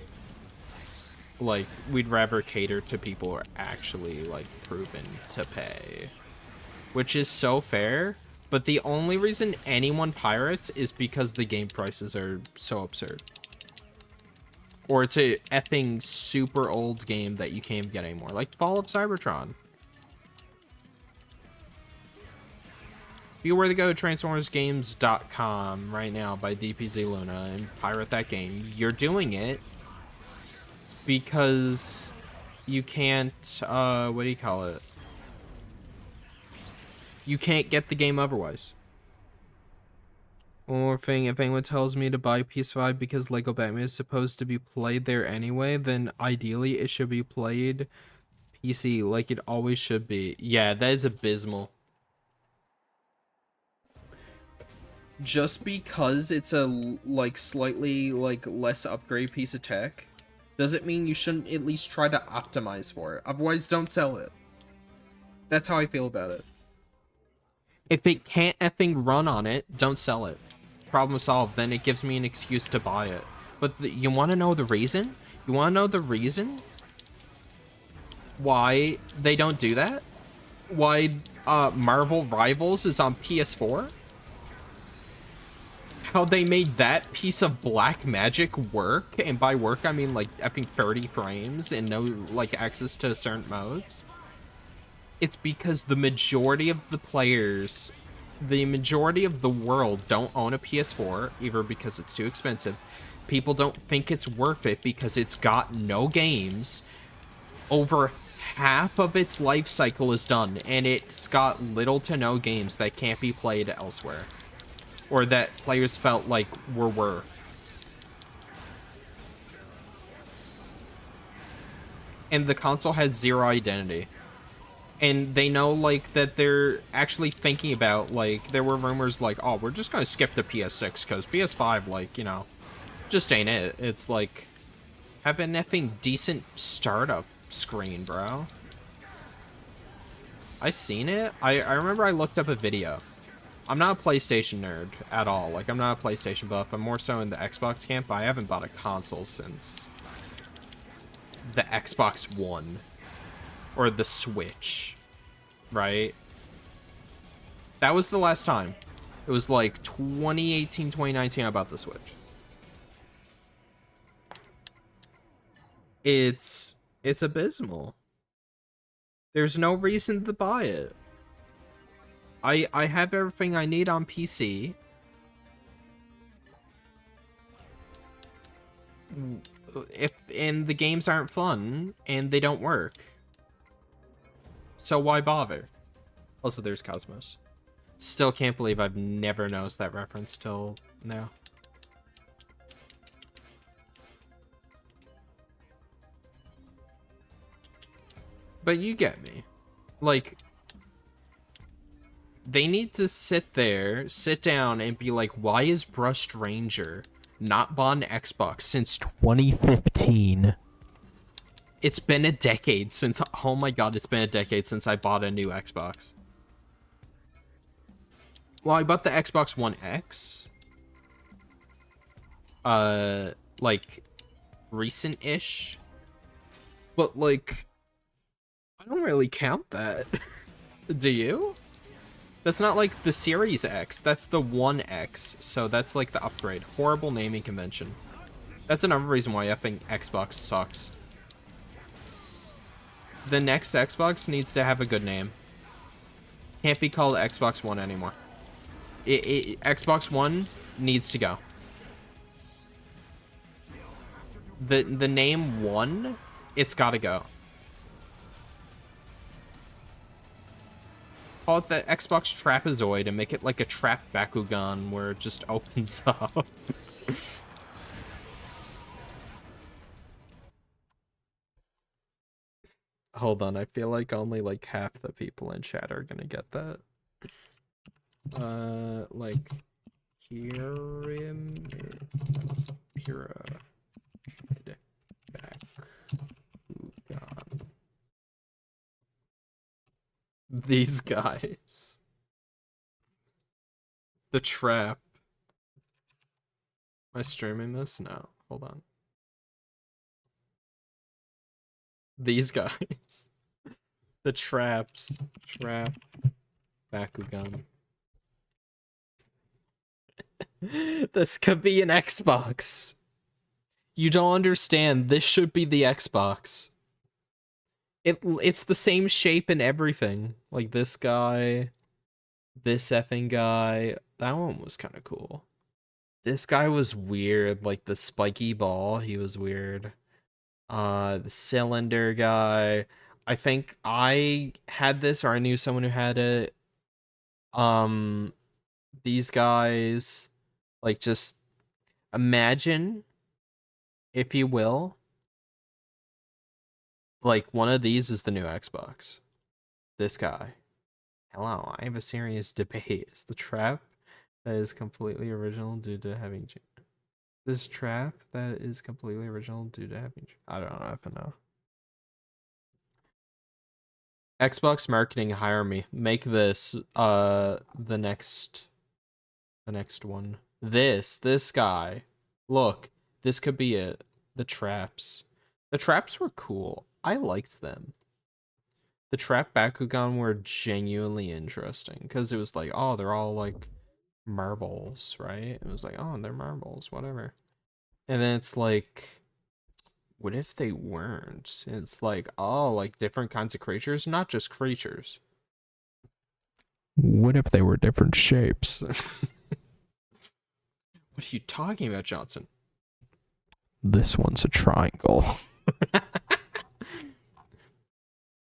like, we'd rather cater to people who are actually, like, proven to pay. Which is so fair, but the only reason anyone pirates is because the game prices are so absurd. Or it's a effing super old game that you can't even get anymore, like Fall of Cybertron. If you were to go to transformersgames.com right now by DPZ Luna and pirate that game, you're doing it because you can't, what do you call it? You can't get the game otherwise. One more thing, if anyone tells me to buy PS5 because Lego Batman is supposed to be played there anyway, then ideally it should be played PC like it always should be. Yeah, that is abysmal. Just because it's a, like, slightly, like, less upgrade piece of tech doesn't mean you shouldn't at least try to optimize for it. Otherwise, don't sell it. That's how I feel about it. If it can't effing run on it, don't sell it. Problem solved. Then it gives me an excuse to buy it. But you want to know the reason? You want to know the reason why they don't do that? Why Marvel Rivals is on PS4? How they made that piece of black magic work, and by work I mean like effing 30 frames and no like access to certain modes? It's because the majority of the players, the majority of the world don't own a PS4, either because it's too expensive. People don't think it's worth it because it's got no games. Over half of its life cycle is done, and it's got little to no games that can't be played elsewhere, or that players felt like were worth. And the console has zero identity. And they know, like, that they're actually thinking about, like, there were rumors like, oh, we're just gonna skip the PS6 because PS5, like, you know, just ain't it. It's like, have an effing decent startup screen, bro. I seen it. I remember I looked up a video. I'm not a PlayStation nerd at all. Like, I'm not a PlayStation buff. I'm more so in the Xbox camp, but I haven't bought a console since the Xbox One. Or the Switch. Right? That was the last time. It was like 2018, 2019 I bought the Switch. It's abysmal. There's no reason to buy it. I have everything I need on PC. And the games aren't fun and they don't work. So why bother? Also, there's Cosmos. Still can't believe I've never noticed that reference till now. But you get me. Like, they need to sit down and be like, why is Brushed Ranger not bought an Xbox since 2015? It's been a decade since, oh my god, it's been a decade since I bought a new Xbox. Well, I bought the Xbox One X. Like, recent-ish. But, like, I don't really count that. Do you? That's not, like, the Series X. That's the One X. So that's, like, the upgrade. Horrible naming convention. That's another reason why effing Xbox sucks. The next Xbox needs to have a good name. Can't be called Xbox One anymore. Xbox One needs to go. The name One, it's gotta go. Call it the Xbox Trapezoid and make it like a trap Bakugan where it just opens up. Hold on, I feel like only like half the people in chat are gonna get that. Like pyramid Bakugan. These guys. The trap. Am I streaming this? No. Hold on. These guys. The traps. Trap. Bakugan. This could be an Xbox. You don't understand. This should be the Xbox. It's the same shape and everything. Like this guy. This effing guy. That one was kind of cool. This guy was weird. Like the spiky ball. He was weird. The cylinder guy. I think I had this, or I knew someone who had it. These guys, like, just imagine, if you will, like, one of these is the new Xbox. This guy. Hello, I have a serious debate. Is the trap that is completely original due to having... This trap that is completely original due to having... I don't know if I know. Xbox marketing, hire me. Make this the next one. This guy. Look, this could be it. The traps. The traps were cool. I liked them. The trap Bakugan were genuinely interesting because it was like, oh, they're all like marbles, right? It was like, oh, they're marbles, whatever. And then it's like, what if they weren't? It's like, oh, like different kinds of creatures, not just creatures. What if they were different shapes? What are you talking about, Johnson? This one's a triangle.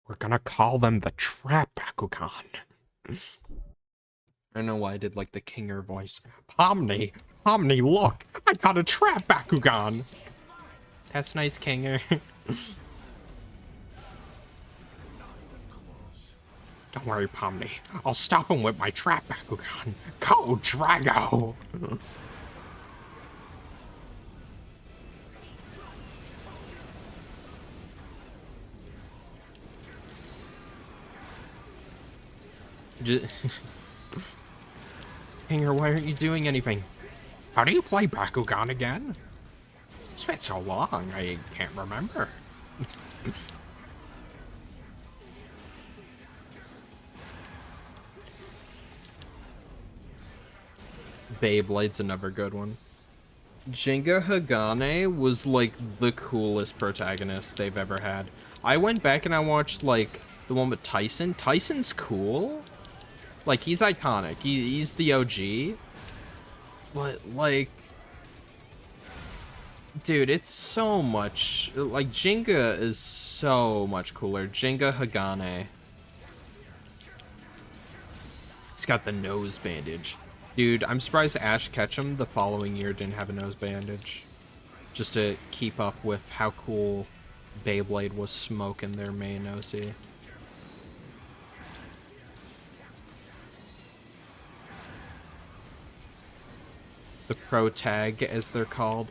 We're gonna call them the Trap Bakugan. I don't know why I did like the Kinger voice. Pomni, look! I got a Trap Bakugan! That's nice, Kinger. Don't worry, Pomni. I'll stop him with my Trap Bakugan. Go, Drago! Kinger, why aren't you doing anything? How do you play Bakugan again? It's been so long, I can't remember. Beyblade's another good one. Jinga Hagane was like the coolest protagonist they've ever had. I went back and I watched like the one with Tyson. Tyson's cool. Like he's iconic. He's the OG. But like, dude, it's so much. Like Jinga is so much cooler. Jinga Hagane. He's got the nose bandage. Dude, I'm surprised Ash Ketchum the following year didn't have a nose bandage. Just to keep up with how cool Beyblade was smoking their main OC. The Pro Tag, as they're called.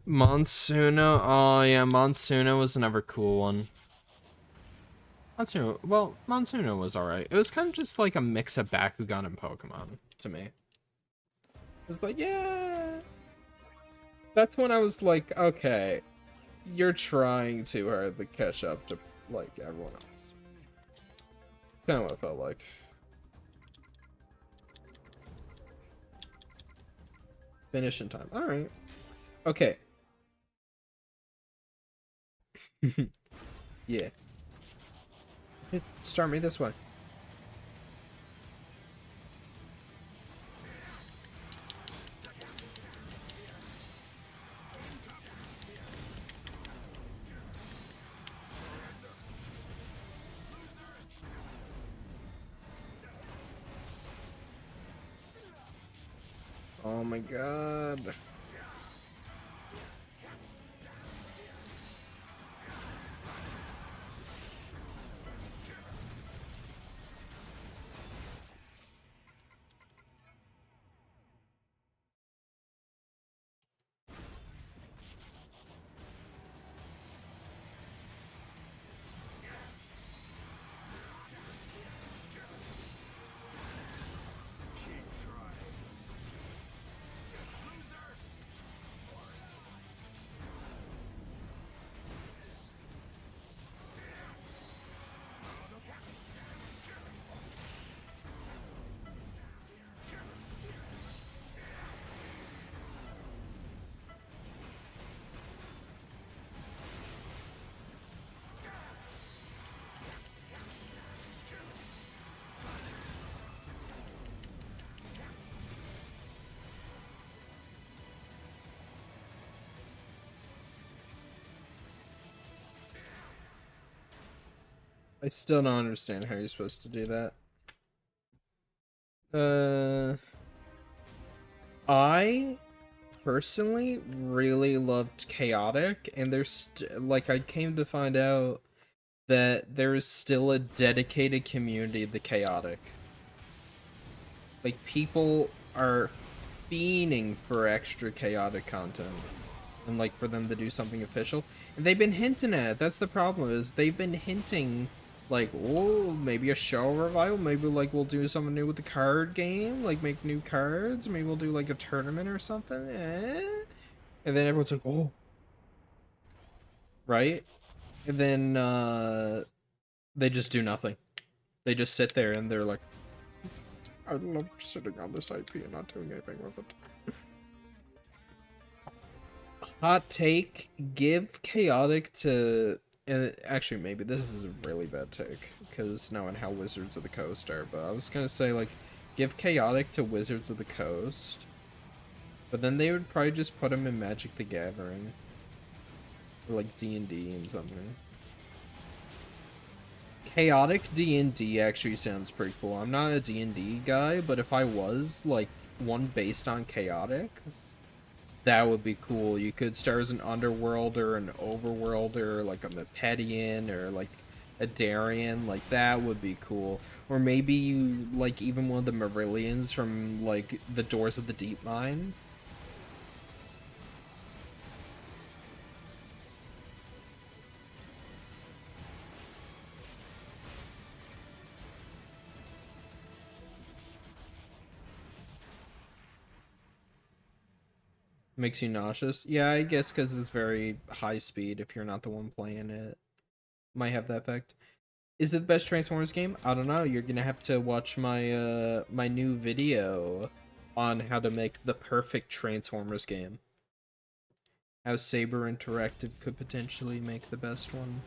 Monsuno, oh yeah, Monsuno was another cool one. Monsuno was alright. It was kind of just like a mix of Bakugan and Pokemon, to me. It was like, yeah. That's when I was like, okay, you're trying too hard to catch up to, like, everyone else. Kind of what it felt like. Finish in time. Alright. Okay. Yeah. Start me this way. Oh my god. I still don't understand how you're supposed to do that. I personally really loved Chaotic, and there's like I came to find out that there is still a dedicated community of the chaotic. Like, people are fiending for extra chaotic content. And, like, for them to do something official. And they've been hinting at it. That's the problem, is they've been hinting, like, oh, maybe a show revival. Maybe, like, we'll do something new with the card game. Like, make new cards. Maybe we'll do, like, a tournament or something. And then everyone's like, oh. Right? And then, they just do nothing. They just sit there and they're like, I love sitting on this IP and not doing anything with it. Hot take, give chaotic to... actually, maybe this is a really bad take, because knowing how Wizards of the Coast are, but I was gonna say, like, give chaotic to Wizards of the Coast, but then they would probably just put them in Magic the Gathering. Or, like, D&D and something. Chaotic D&D actually sounds pretty cool. I'm not a D&D guy, but if I was, like, one based on chaotic, that would be cool. You could start as an Underworlder, an Overworlder, like a Mepedian, or like a Darien. Like, that would be cool. Or maybe you, like, even one of the Marillions from, like, the Doors of the Deep Mine. Makes you nauseous? Yeah, I guess because it's very high speed if you're not the one playing it. Might have that effect. Is it the best Transformers game? I don't know. You're gonna have to watch my my new video on how to make the perfect Transformers game. How Saber Interactive could potentially make the best one.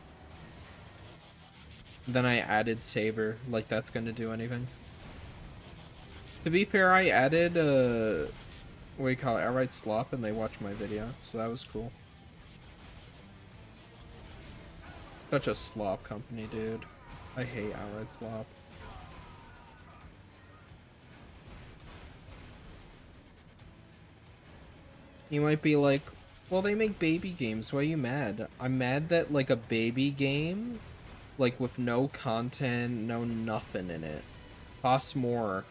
Then I added Saber, like that's gonna do anything. To be fair, I added what do you call it, Outright Slop, and they watched my video, so that was cool. Such a slop company, dude. I hate Outright Slop. You might be like, well, they make baby games, why are you mad? I'm mad that, like, a baby game, like, with no content, no nothing in it, costs more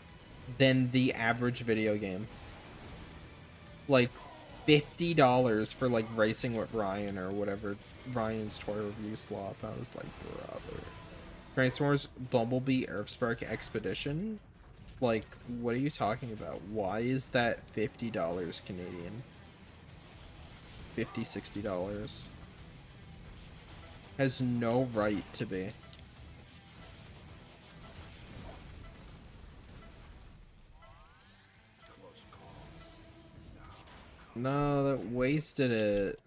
than the average video game. Like, $50 for, like, Racing with Ryan or whatever, Ryan's toy review slop. I was like, brother. Transformers Bumblebee Earthspark Expedition? It's like, what are you talking about? Why is that $50 Canadian? $50, $60. Has no right to be. No, that wasted it.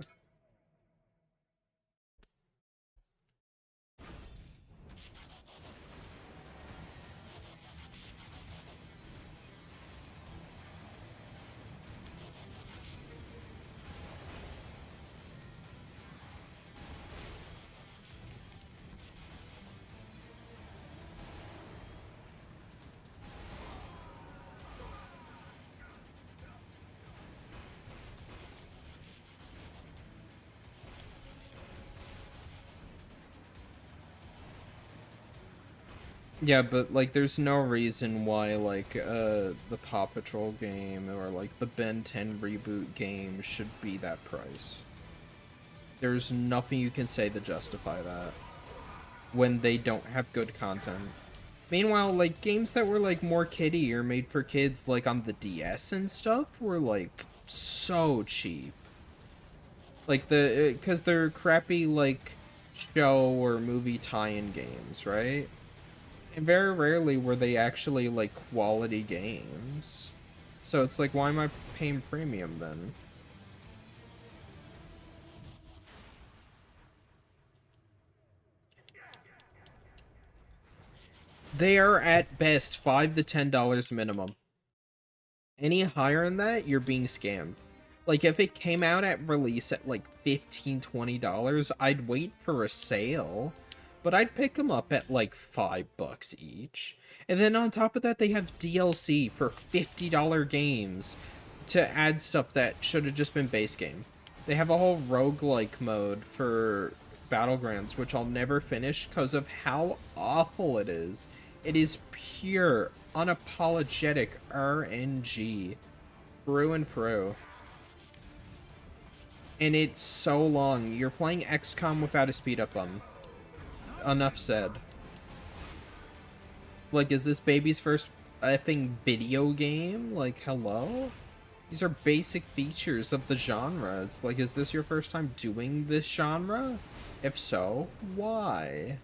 Yeah, but, like, there's no reason why, like, the Paw Patrol game or, like, the Ben 10 reboot game should be that price. There's nothing you can say to justify that when they don't have good content. Meanwhile, like, games that were, like, more kiddie or made for kids, like, on the DS and stuff were, like, so cheap. Like, because they're crappy, like, show or movie tie-in games, right? And very rarely were they actually, like, quality games. So it's like, why am I paying premium then? They are at best $5 to $10 minimum. Any higher than that, you're being scammed. Like, if it came out at release at like $15, $20, I'd wait for a sale. But I'd pick them up at like $5 each. And then on top of that, they have DLC for $50 games to add stuff that should have just been base game. They have a whole roguelike mode for Battlegrounds, which I'll never finish because of how awful it is. It is pure, unapologetic RNG. Through and through. And it's so long. You're playing XCOM without a speed up button. Enough said. Like, is this baby's first effing video game? Like, hello? These are basic features of the genre. It's like, is this your first time doing this genre? If so, why?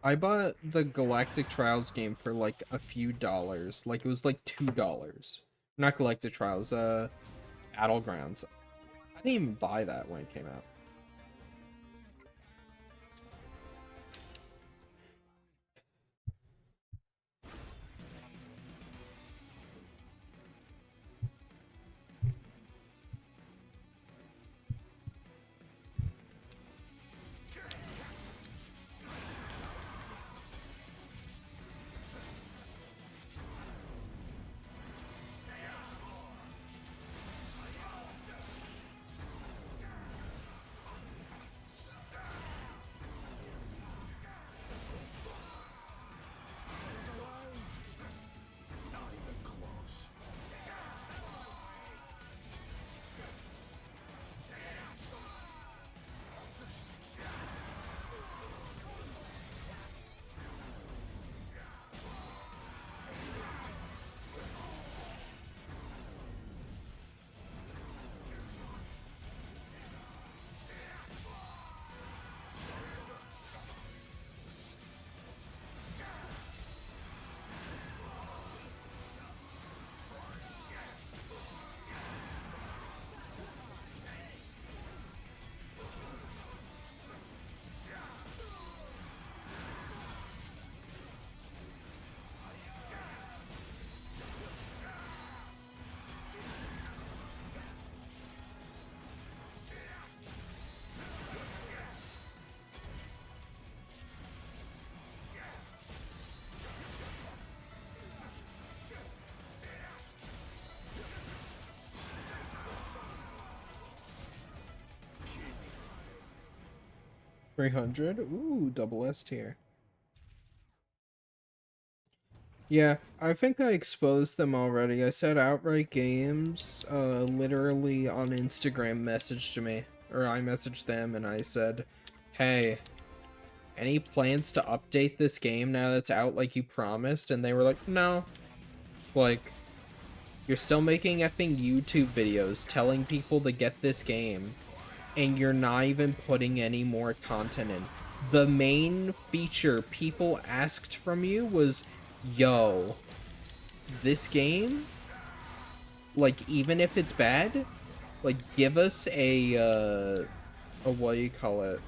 I bought the Galactic Trials game for like a few dollars. Like, it was like $2. Not Galactic Trials, Battlegrounds. I didn't even buy that when it came out. $300? Ooh, double S tier. Yeah, I think I exposed them already. I said Outright Games, literally on Instagram messaged me, or I messaged them and I said, hey, any plans to update this game now that's out like you promised? And they were like, no. Like, you're still making effing YouTube videos telling people to get this game, and you're not even putting any more content in. The main feature people asked from you was, yo, this game, like, even if it's bad, like, give us a what do you call it,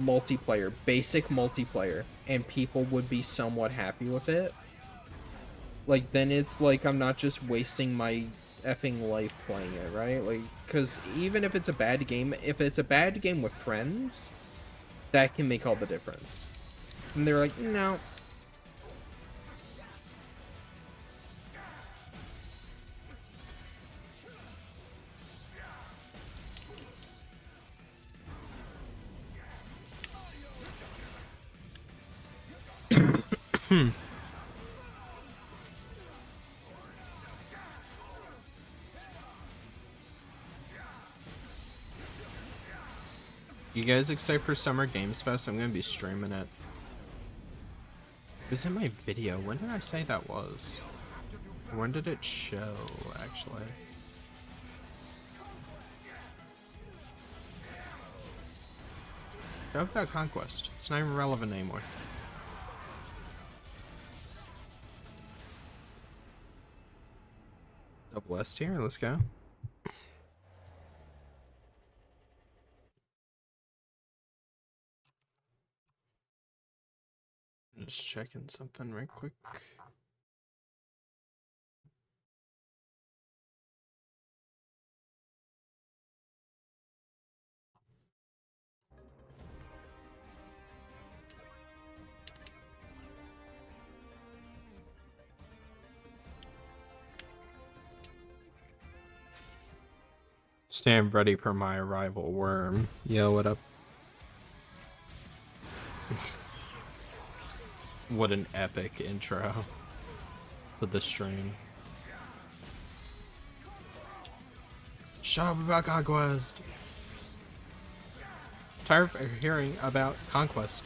multiplayer, basic multiplayer, and people would be somewhat happy with it. Like, then it's like I'm not just wasting my effing life playing it, right? Like, because even if it's a bad game, if it's a bad game with friends, that can make all the difference. And they're like, no. You guys excited for Summer Games Fest? I'm gonna be streaming it. It was in my video. When did I say that was? When did it show, actually? Show about Conquest. It's not even relevant anymore. Double S tier, let's go. Just checking something right quick. Stand ready for my arrival, worm. Yo, what up? What an epic intro to the stream. Shut up about Conquest. Tired of hearing about Conquest.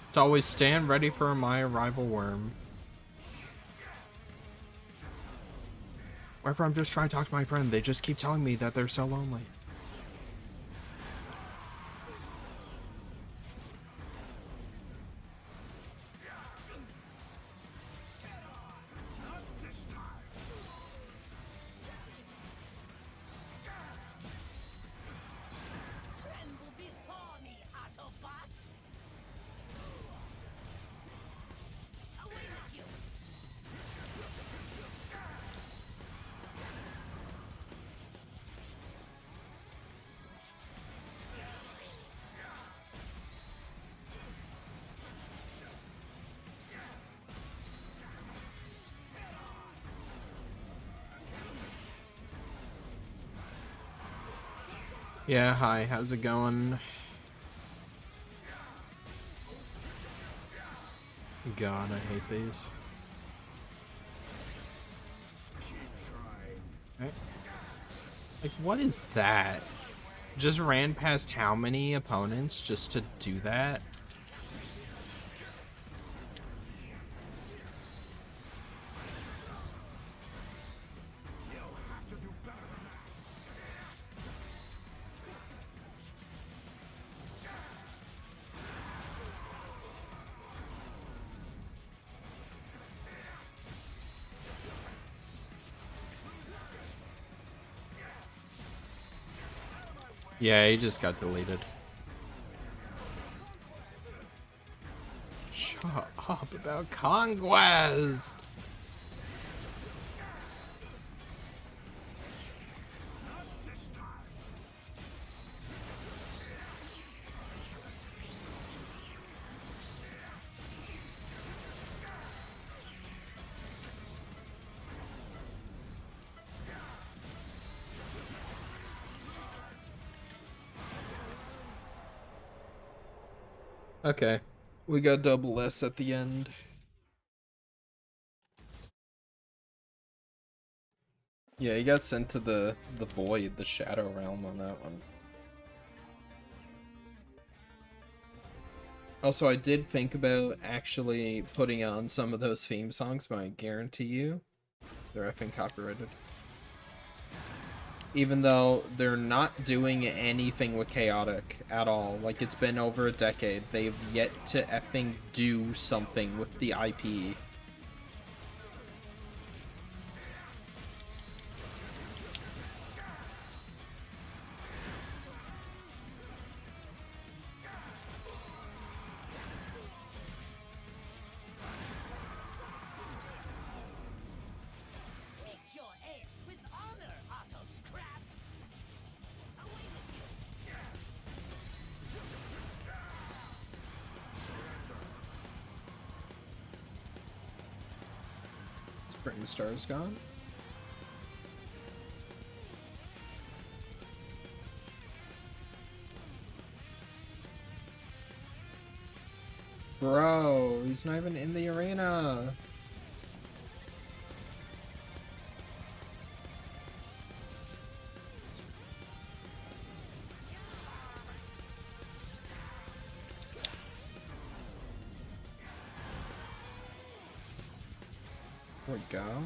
It's always stand ready for my arrival, worm. Whenever I'm just trying to talk to my friend, they just keep telling me that they're so lonely. Yeah, hi, how's it going? God, I hate these. Right. Like, what is that? Just ran past how many opponents just to do that? Yeah, he just got deleted. Shut up about Conquest! Okay, we got double S at the end. Yeah, he got sent to the void, the shadow realm on that one. Also, I did think about actually putting on some of those theme songs, but I guarantee you, they're effing copyrighted. Even though they're not doing anything with Chaotic at all. Like, it's been over a decade. They've yet to effing do something with the IP. Spring Star's gone. Bro, he's not even in the arena. There we go.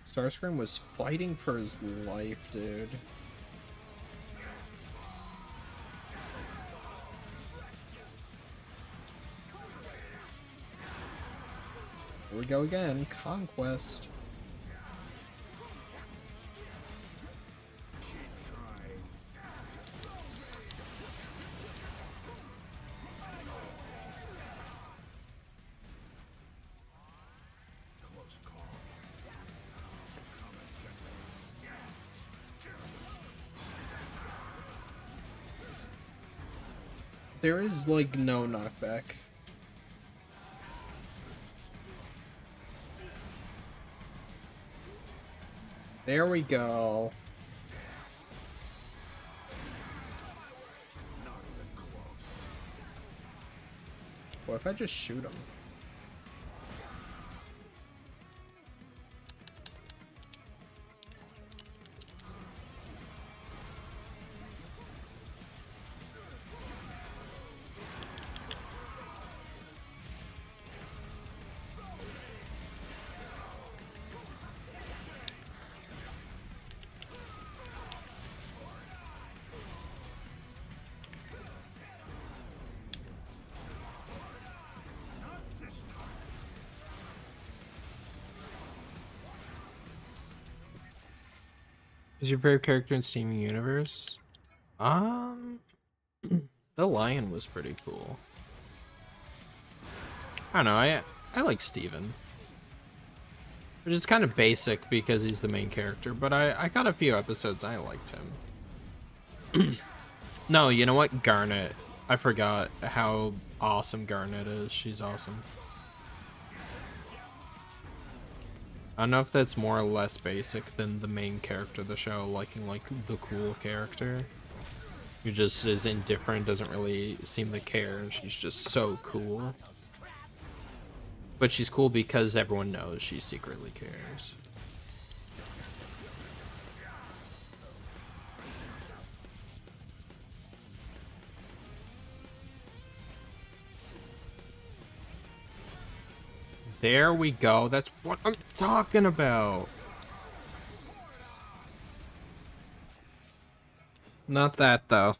Starscream was fighting for his life, dude. we go again. Conquest. There is, like, no knockback. There we go. What if I just shoot him? Is your favorite character in Steam Universe? The lion was pretty cool. I don't know, I like Steven. Which is kind of basic because he's the main character, but I got a few episodes I liked him. No, you know what? Garnet. I forgot how awesome Garnet is. She's awesome. I don't know if that's more or less basic than the main character of the show liking, like, the cool character. Who just is indifferent, doesn't really seem to care, and she's just so cool. But she's cool because everyone knows she secretly cares. There we go. That's what I'm talking about. Not that, though.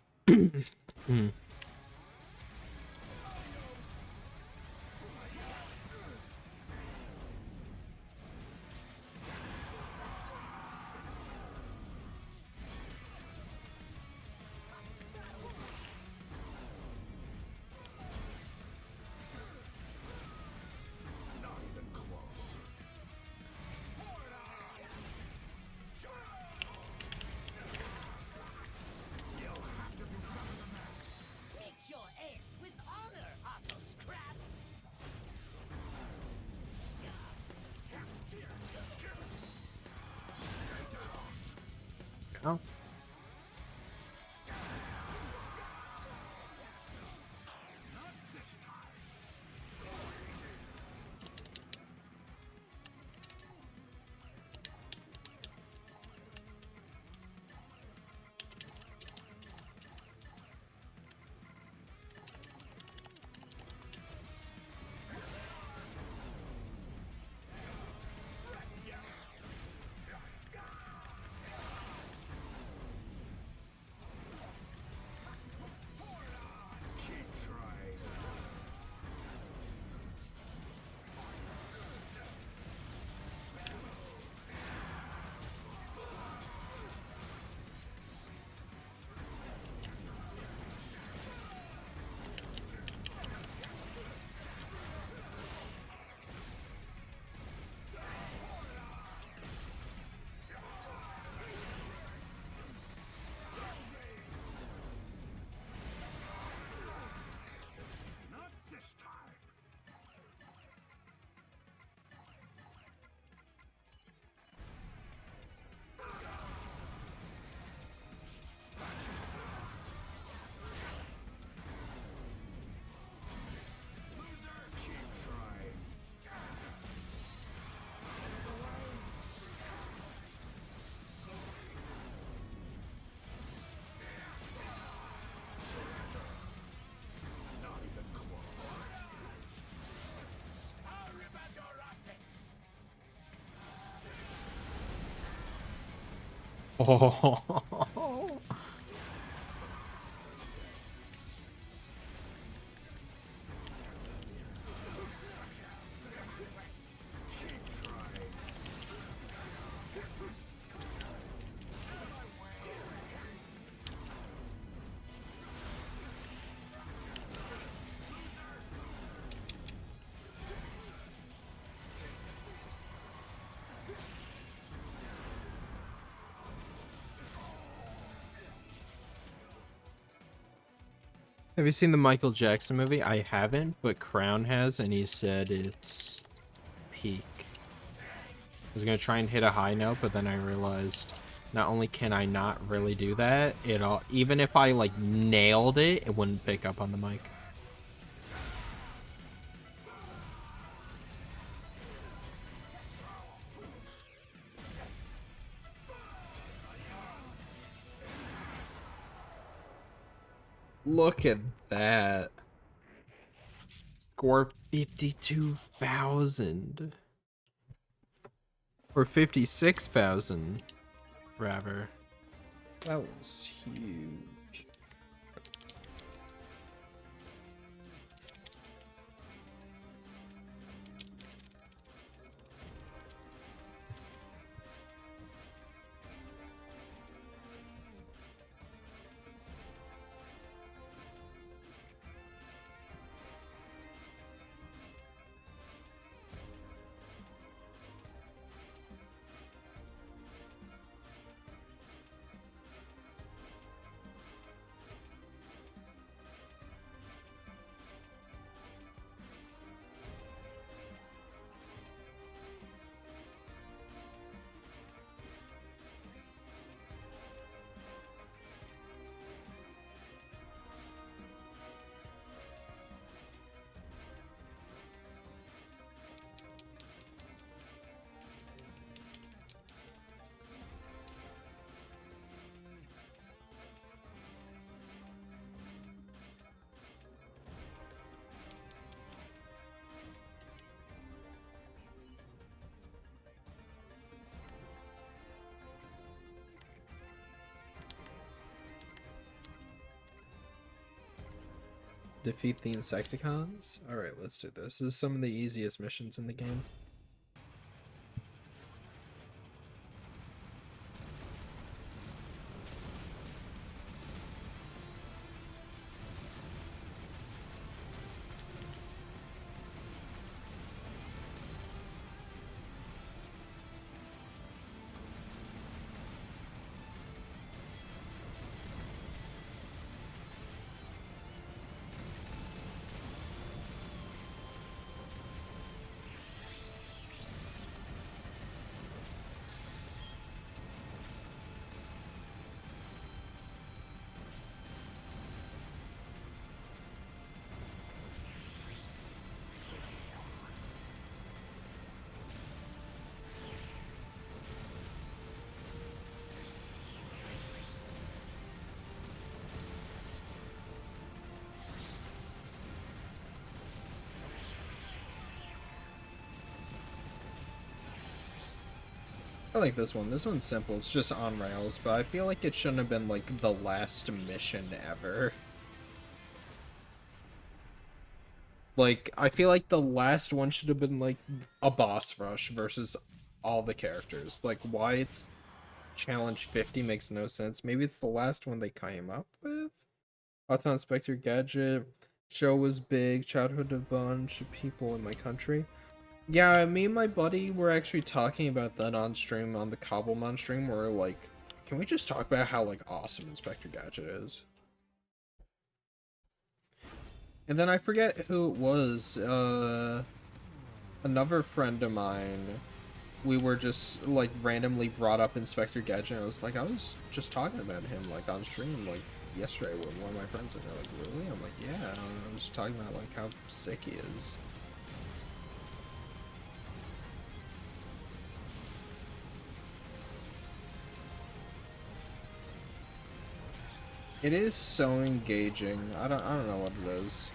Oh. Oh. Have you seen the Michael Jackson movie? I haven't, but Crown has, and he said it's peak. I was gonna try and hit a high note, but then I realized not only can I not really do that, even if I like nailed it, it wouldn't pick up on the mic. Look at that. Score 52,000. Or 56,000, rather. That was huge. Defeat the Insecticons? Alright, let's do this. This is some of the easiest missions in the game. I like this one. This one's simple. It's just on rails, but I feel like it shouldn't have been like the last mission ever. Like, I feel like the last one should have been like a boss rush versus all the characters. Like, why it's challenge 50 makes no sense. Maybe it's the last one they came up with? Auto Inspector Gadget. Show was big. Childhood of a bunch of people in my country. Yeah, me and my buddy were actually talking about that on stream, on the Cobblemon stream, where like, can we just talk about how like awesome Inspector Gadget is? And then I forget who it was, another friend of mine, we were just like randomly brought up Inspector Gadget, and I was like, I was just talking about him like on stream like yesterday with one of my friends, and they're like, really? I'm like, yeah, I was talking about like how sick he is. It is so engaging. I don't know what it is.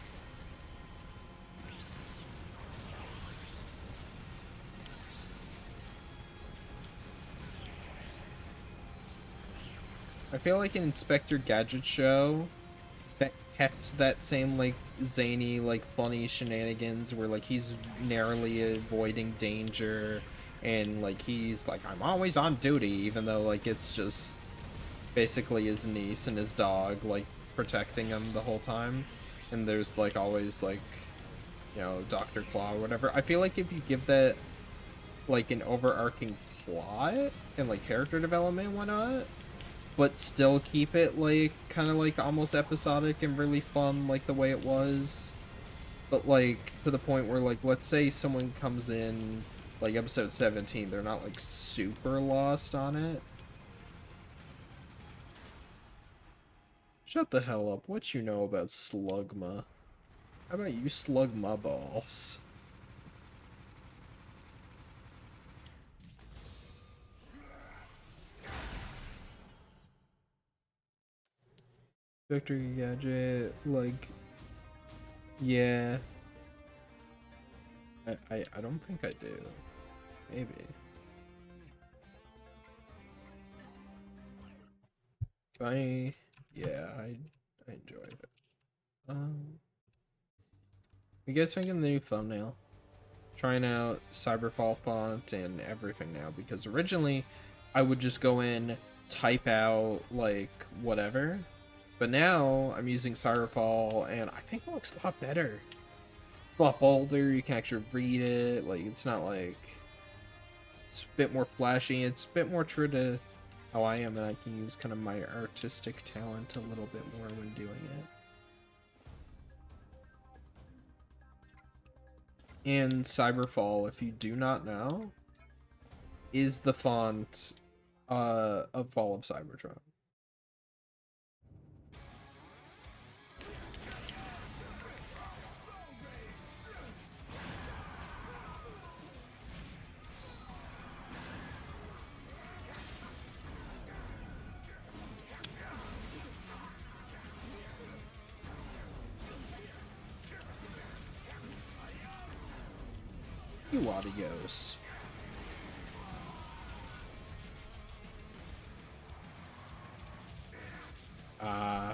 I feel like an Inspector Gadget show that kept that same like zany, like funny shenanigans where like he's narrowly avoiding danger and like he's like, I'm always on duty, even though like it's just basically his niece and his dog like protecting him the whole time, and there's like always like, you know, Dr. Claw or whatever. I feel like if you give that like an overarching plot and like character development and whatnot, but still keep it like kind of like almost episodic and really fun like the way it was, but like to the point where like let's say someone comes in like episode 17, they're not like super lost on it. Shut the hell up. What you know about Slugma? How about you slug my balls? Victory Gadget, like, yeah. I don't think I do. Maybe. Yeah, I enjoyed it. You guys thinking the new thumbnail? Trying out Cyberfall font and everything now, because originally I would just go in, type out like whatever, but now I'm using Cyberfall and I think it looks a lot better. It's a lot bolder, you can actually read it, like it's not like, it's a bit more flashy, it's a bit more true to how I am, and I can use kind of my artistic talent a little bit more when doing it. And Cyberfall, if you do not know, is the font of Fall of Cybertron. You adios. I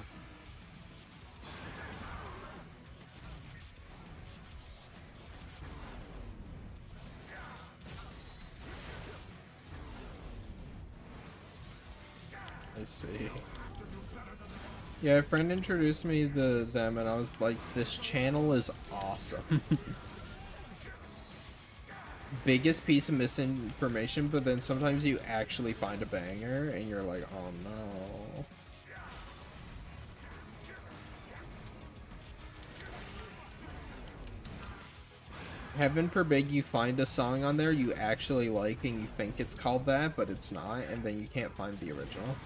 see. Yeah, a friend introduced me to them and I was like, this channel is awesome. Biggest piece of misinformation, but then sometimes you actually find a banger and you're like, oh no. Heaven forbid you find a song on there you actually like and you think it's called that, but it's not, and then you can't find the original.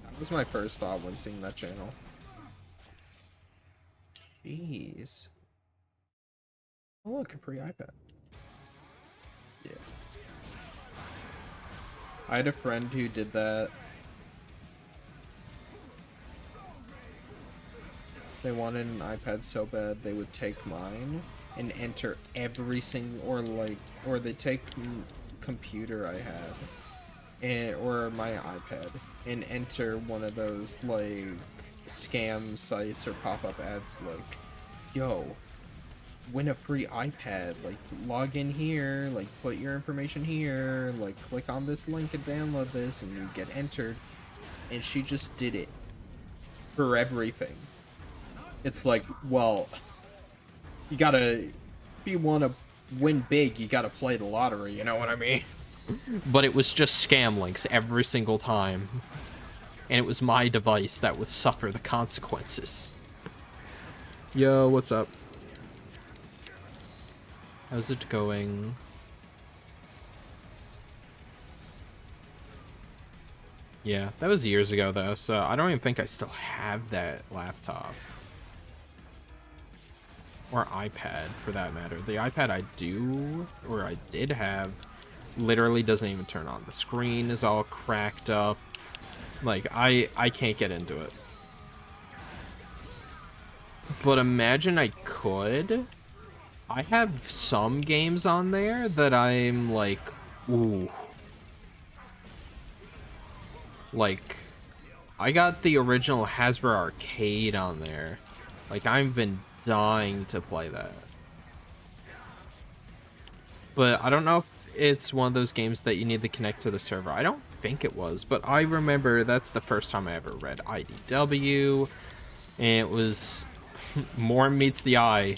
That was my first thought when seeing that channel. Jeez. Oh look, a free iPad. Yeah. I had a friend who did that. They wanted an iPad so bad they would take mine and enter every single, or they take computer I had, and or my iPad, and enter one of those like scam sites or pop-up ads like, yo, win a free iPad, like log in here, like put your information here, like click on this link and download this, and you get entered. And she just did it for everything. It's like, well, you gotta, if you want to win big, you gotta play the lottery, you know what I mean? But it was just scam links every single time. And it was my device that would suffer the consequences. Yo, what's up? How's it going? Yeah, that was years ago though, so I don't even think I still have that laptop. Or iPad, for that matter. The iPad I do, or I did have, literally doesn't even turn on. The screen is all cracked up. Like, I can't get into it. But imagine I could. I have some games on there that I'm like, ooh. Like, I got the original Hasbro Arcade on there. Like, I've been dying to play that. But I don't know if it's one of those games that you need to connect to the server. I don't think it was, but I remember that's the first time I ever read IDW, and it was More Meets the Eye,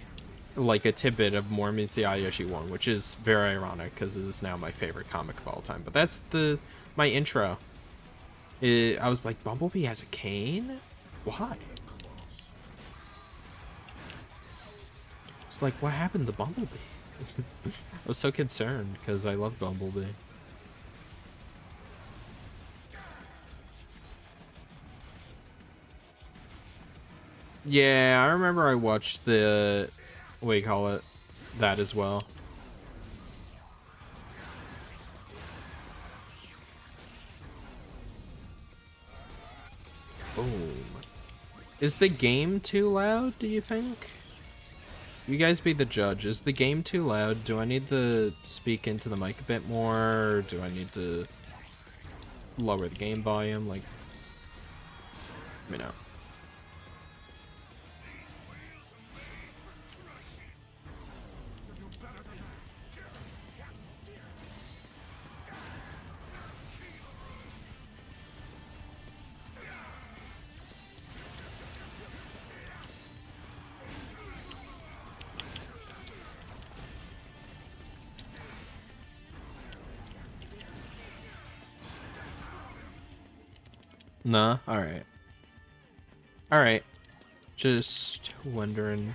like a tidbit of More Meets the Eye issue 1, which is very ironic because it is now my favorite comic of all time. But that's my intro I was like, Bumblebee has a cane? Why? It's like, what happened to Bumblebee? I was so concerned because I love Bumblebee. Yeah, I remember I watched the, what do you call it, that as well. Boom. Is the game too loud, do you think? You guys be the judge. Is the game too loud? Do I need to speak into the mic a bit more? Or do I need to lower the game volume? Like, let me know. Nah, alright. Alright. Just wondering.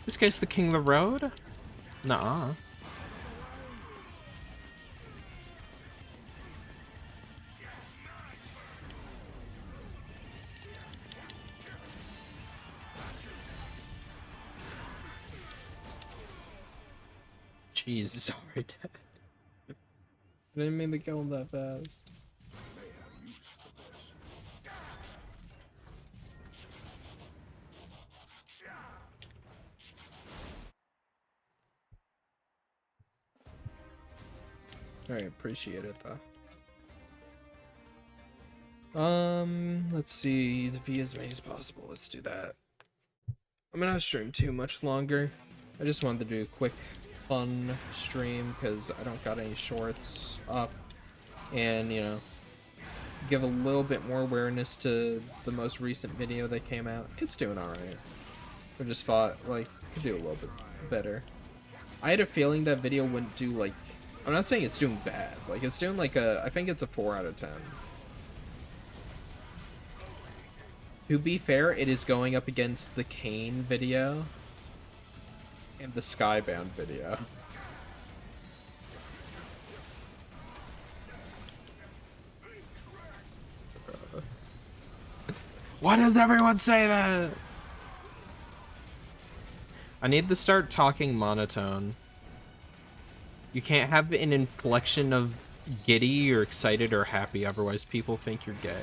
This guy's the king of the road? Nuh-uh. Jesus, already dead. I didn't mean to kill him that fast. Alright, appreciate it though. Let's see, to be as many as possible. Let's do that. I'm gonna stream too much longer. I just wanted to do a quick, fun stream because I don't got any shorts up, and you know, give a little bit more awareness to the most recent video that came out. It's doing alright. I just thought like could do a little bit better. I had a feeling that video wouldn't do like. I'm not saying it's doing bad. Like it's doing like a. I think it's a 4 out of 10. To be fair, it is going up against the Kane video and the Skybound video. Why does everyone say that? I need to start talking monotone. You can't have an inflection of giddy or excited or happy, otherwise people think you're gay.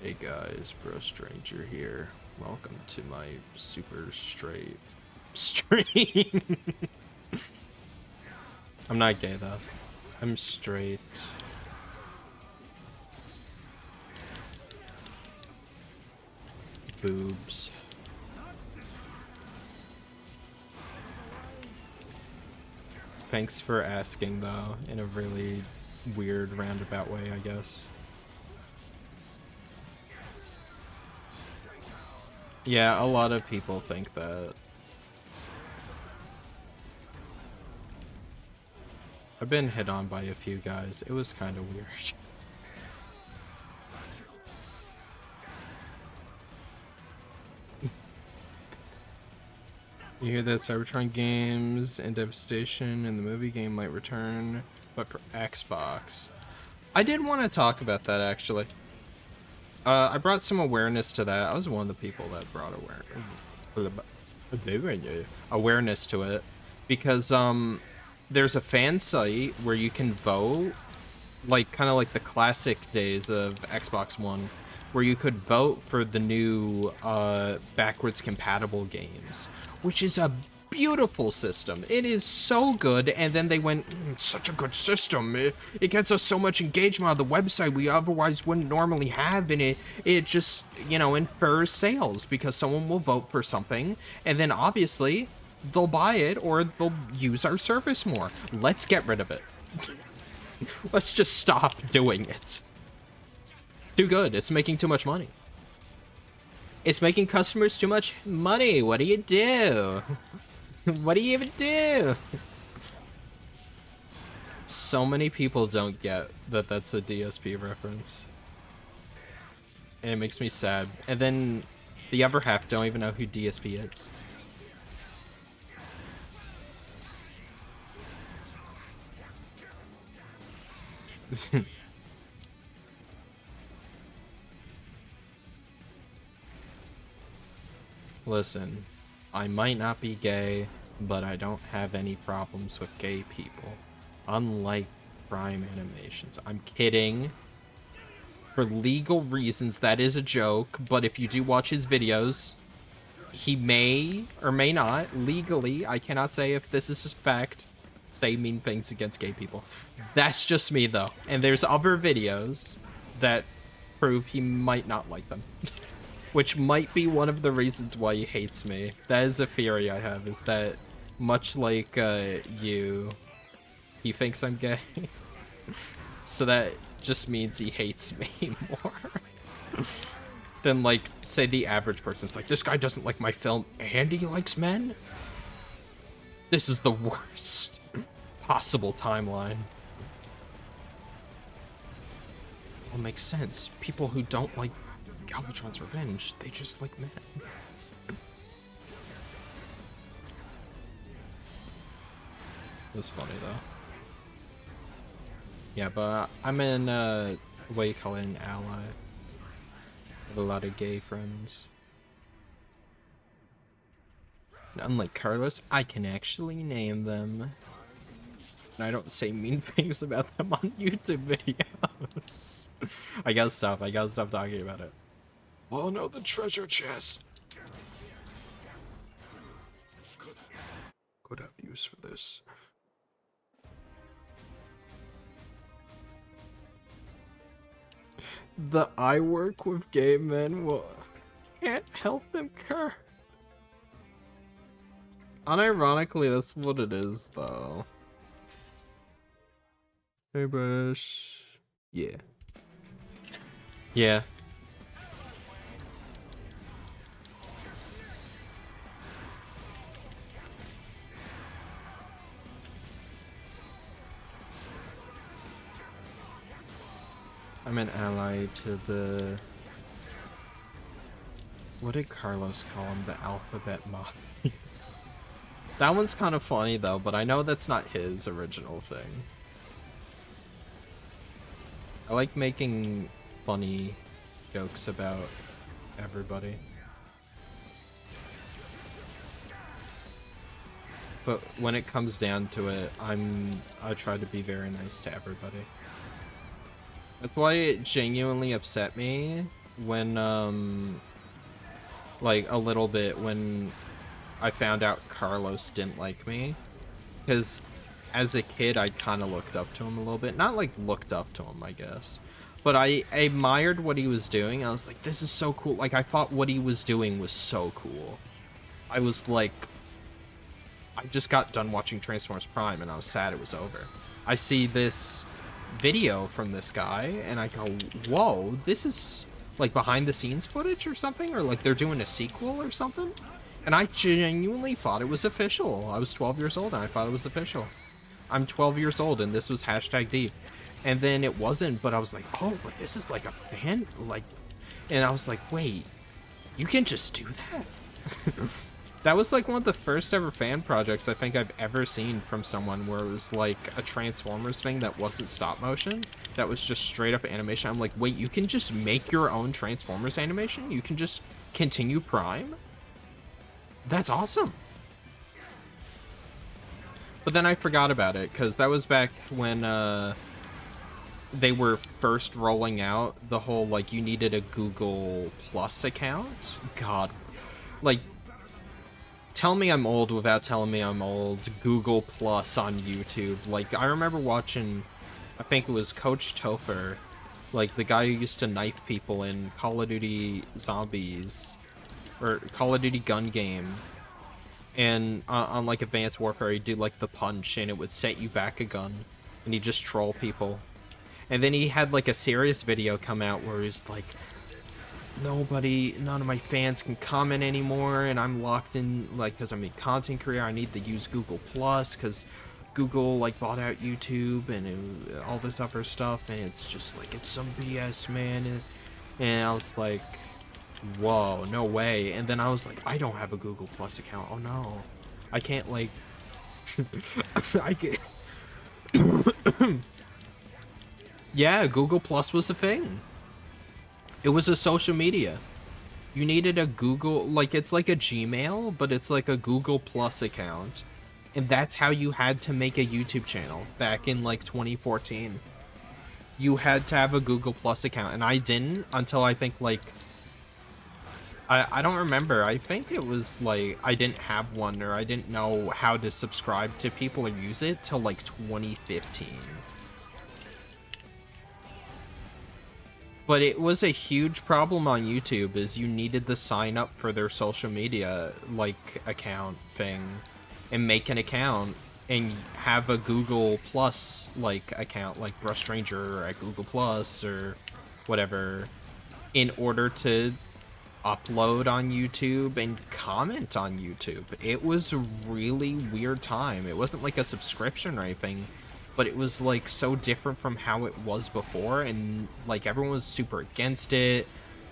Hey guys, bro stranger here. Welcome to my super straight stream. I'm not gay though. I'm straight. Boobs. Thanks for asking though, in a really weird roundabout way, I guess. Yeah, a lot of people think that. I've been hit on by a few guys. It was kind of weird. You hear that Cybertron games and Devastation and the movie game might return, but for Xbox. I did want to talk about that actually. I brought some awareness to that. I was one of the people that brought awareness to it because there's a fan site where you can vote, like kind of like the classic days of Xbox One, where you could vote for the new backwards compatible games, which is a beautiful system. It is so good, and then they went, it's such a good system. It gets us so much engagement on the website we otherwise wouldn't normally have, and it just, you know, infers sales because someone will vote for something, and then obviously they'll buy it or they'll use our service more. Let's get rid of it. Let's just stop doing it. It's too good. It's making too much money. It's making customers too much money. What do you do? What do you even do? so many people don't get that that's a DSP reference. And it makes me sad. And then the other half don't even know who DSP is. Listen, I might not be gay, but I don't have any problems with gay people. Unlike crime animations. I'm kidding. For legal reasons, that is a joke, but if you do watch his videos, he may or may not, legally, I cannot say if this is a fact, say mean things against gay people. That's just me, though. And there's other videos that prove he might not like them. Which might be one of the reasons why he hates me. That is a theory I have, is that much like you, he thinks I'm gay. So that just means he hates me more than, like, say the average person's like, this guy doesn't like my film and he likes men? This is the worst possible timeline. Well, makes sense. People who don't like Galvatron's Revenge, they just like men. That's funny, though. Yeah, but I'm in, what do you call it, an ally. I have a lot of gay friends. And unlike Carlos, I can actually name them. And I don't say mean things about them on YouTube videos. I gotta stop talking about it. Oh no, the treasure chest! Could have use for this. The I work with gay men will can't help them care. Unironically, that's what it is, though. Hey, Brush. Yeah. Yeah. I'm an ally to the... What did Carlos call him? The alphabet mob. That one's kind of funny, though, but I know that's not his original thing. I like making funny jokes about everybody. But when it comes down to it, I try to be very nice to everybody. That's why it genuinely upset me when, like, a little bit when I found out Carlos didn't like me. Because as a kid, I kind of looked up to him a little bit. Not, like, looked up to him, I guess. But I admired what he was doing. I was like, this is so cool. Like, I thought what he was doing was so cool. I was like... I just got done watching Transformers Prime, and I was sad it was over. I see this video from this guy and I go, whoa, this is like behind the scenes footage or something, or like they're doing a sequel or something, and I genuinely thought it was official. I was 12 years old and I thought it was official. I'm 12 years old and this was #deep, and then it wasn't, but I was like, oh, but this is like a fan, like, and I was like, wait, you can just do that? That was like one of the first ever fan projects I think I've ever seen from someone, where it was like a Transformers thing that wasn't stop motion, that was just straight up animation. I'm like, wait, you can just make your own Transformers animation? You can just continue Prime? That's awesome. But then I forgot about it, because that was back when they were first rolling out the whole, like, you needed a Google Plus account. God, like, tell me I'm old without telling me I'm old. Google Plus on YouTube. Like, I remember watching, I think it was Coach Topher, like the guy who used to knife people in Call of Duty Zombies, or Call of Duty Gun Game. And on like Advanced Warfare, he'd do like the punch and it would set you back a gun. And he'd just troll people. And then he had like a serious video come out where he's like, none of my fans can comment anymore, and I'm locked in, like, because I'm a content creator, I need to use Google Plus, because Google like bought out YouTube and all this other stuff, and it's just like it's some BS, man. And I was like, whoa, no way. And then I was like, I don't have a Google Plus account. Oh no, I can't like I get yeah, Google Plus was a thing. It was a social media. You needed a Google, like it's like a Gmail, but it's like a Google Plus account. And that's how you had to make a YouTube channel back in like 2014. You had to have a Google Plus account, and I didn't until I think like I don't remember. I think it was like I didn't have one, or I didn't know how to subscribe to people or use it till like 2015. But it was a huge problem on YouTube, is you needed to sign up for their social media like account thing and make an account and have a Google Plus like account, like Brush Stranger at Google Plus or whatever, in order to upload on YouTube and comment on YouTube. It was a really weird time. It wasn't like a subscription or anything, but it was like so different from how it was before, and like everyone was super against it,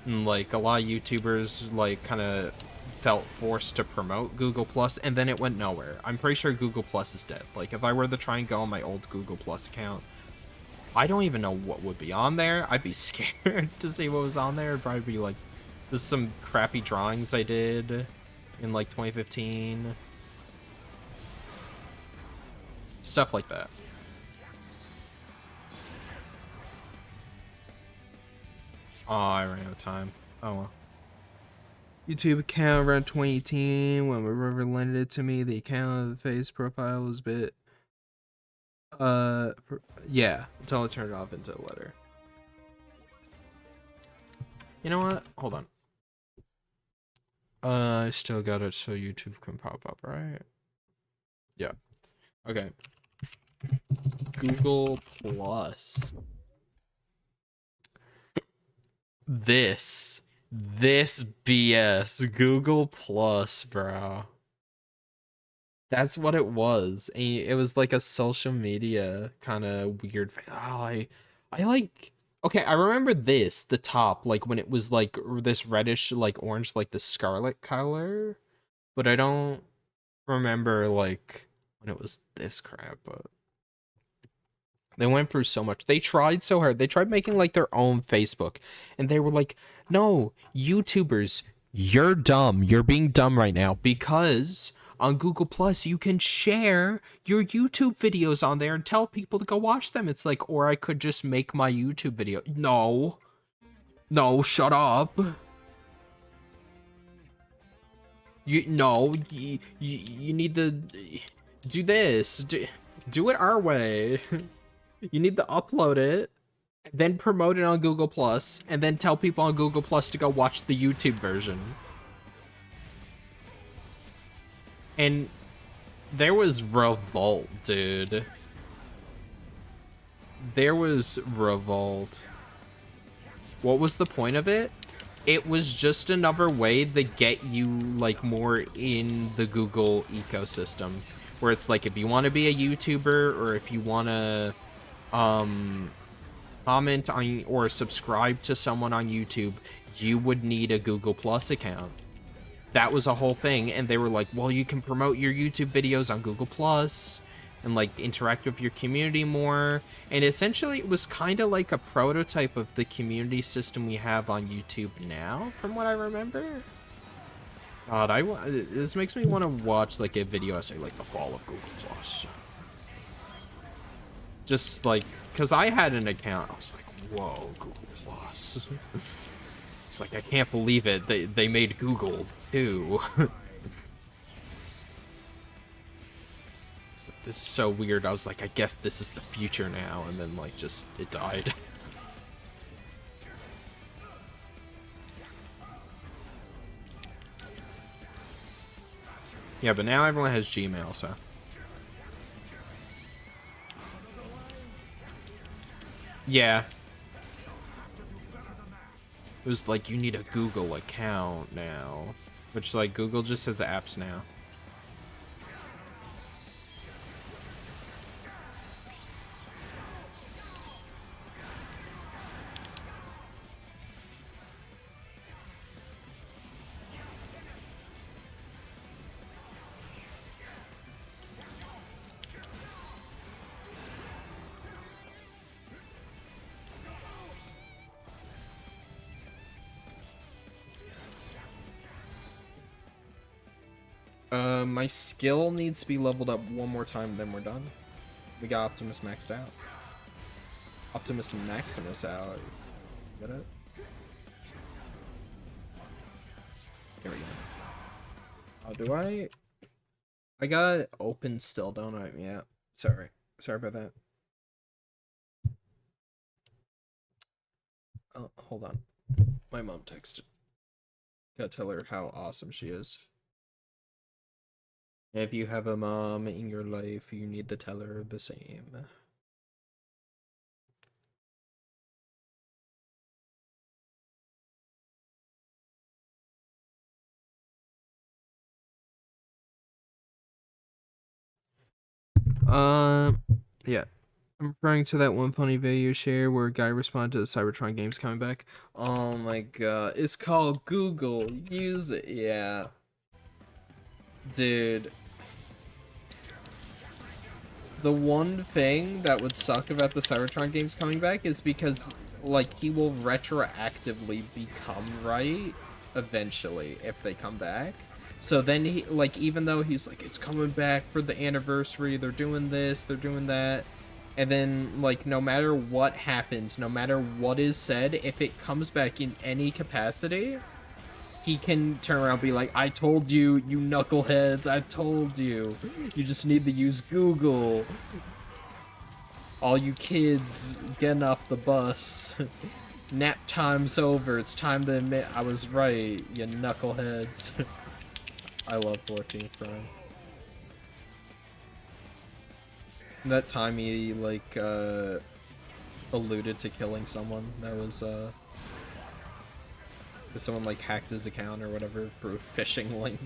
and like a lot of YouTubers like kind of felt forced to promote Google Plus, and then it went nowhere. I'm pretty sure Google Plus is dead. Like if I were to try and go on my old Google Plus account, I don't even know what would be on there. I'd be scared to see what was on there. It'd probably be like just some crappy drawings I did in like 2015. Stuff like that. Oh, I ran out of time. Oh well. YouTube account around 2018 when whoever lended it to me. The account of the face profile was a bit yeah, until I turned it off into a letter. You know what? Hold on. I still got it so YouTube can pop up, right? Yeah. Okay. Google Plus. This BS. Google Plus, bro. That's what it was. And it was like a social media kind of weird. Oh, I like. Okay, I remember this, the top, like when it was like this reddish, like orange, like the scarlet color. But I don't remember like when it was this crap, but they went through so much. They tried so hard. They tried making like their own Facebook, and they were like, no, YouTubers, you're dumb. You're being dumb right now, because on Google Plus you can share your YouTube videos on there and tell people to go watch them. It's like, or I could just make my YouTube video. No, shut up. You need to do this. Do it our way. You need to upload it, then promote it on Google Plus, and then tell people on Google Plus to go watch the YouTube version. And there was revolt, dude. There was revolt. What was the point of it? It was just another way to get you like more in the Google ecosystem, where it's like if you want to be a YouTuber, or if you want to comment on or subscribe to someone on YouTube, you would need a Google Plus account. That was a whole thing, and they were like, well, you can promote your YouTube videos on Google Plus and like interact with your community more. And essentially it was kind of like a prototype of the community system we have on YouTube now, from what I remember. God, this makes me want to watch like a video essay like the fall of Google Plus. Just like, because I had an account, I was like, whoa, Google Plus. It's like, I can't believe it. They made Google too. It's like, this is so weird. I was like, I guess this is the future now, and then like just it died. Yeah, but now everyone has Gmail, so. Yeah. It was like, you need a Google account now. Which, like, Google just has apps now. My skill needs to be leveled up one more time, then we're done. We got Optimus maxed out. Optimus Maximus out. Get it? Here we go. Oh, do I? I got it open still, don't I? Yeah. Sorry. Sorry about that. Oh, hold on. My mom texted. Gotta tell her how awesome she is. If you have a mom in your life, you need to tell her the same. Yeah. I'm referring to that one funny video you share where a guy responded to the Cybertron games coming back. Oh my god. It's called Google. Use it. Yeah. Dude. The one thing that would suck about the Cybertron games coming back is because, like, he will retroactively become right eventually if they come back. So then he, like, even though he's like, it's coming back for the anniversary, they're doing this, they're doing that, and then, like, no matter what happens, no matter what is said, if it comes back in any capacity, he can turn around and be like, I told you, you knuckleheads, I told you. You just need to use Google. All you kids getting off the bus. Nap time's over. It's time to admit I was right, you knuckleheads. I love 14th Prime. That time he, like, alluded to killing someone. That was, someone, like, hacked his account or whatever for a phishing link.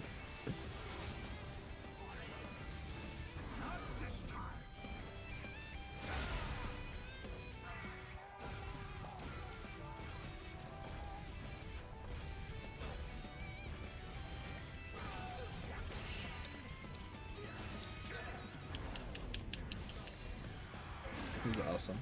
This is awesome.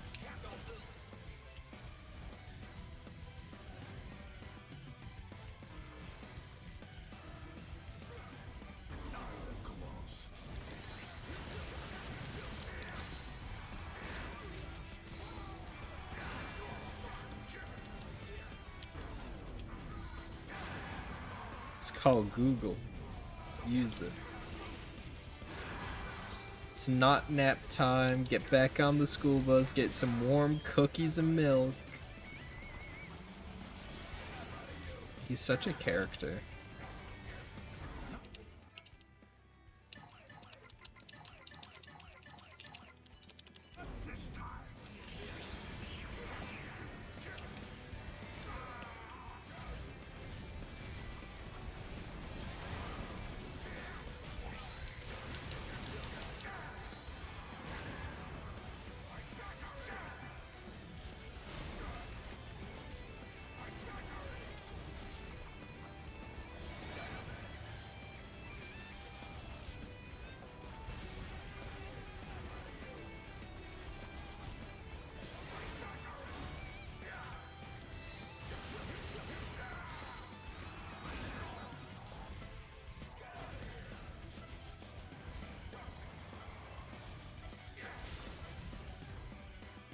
It's called Google. Use it. It's not nap time. Get back on the school bus. Get some warm cookies and milk. He's such a character.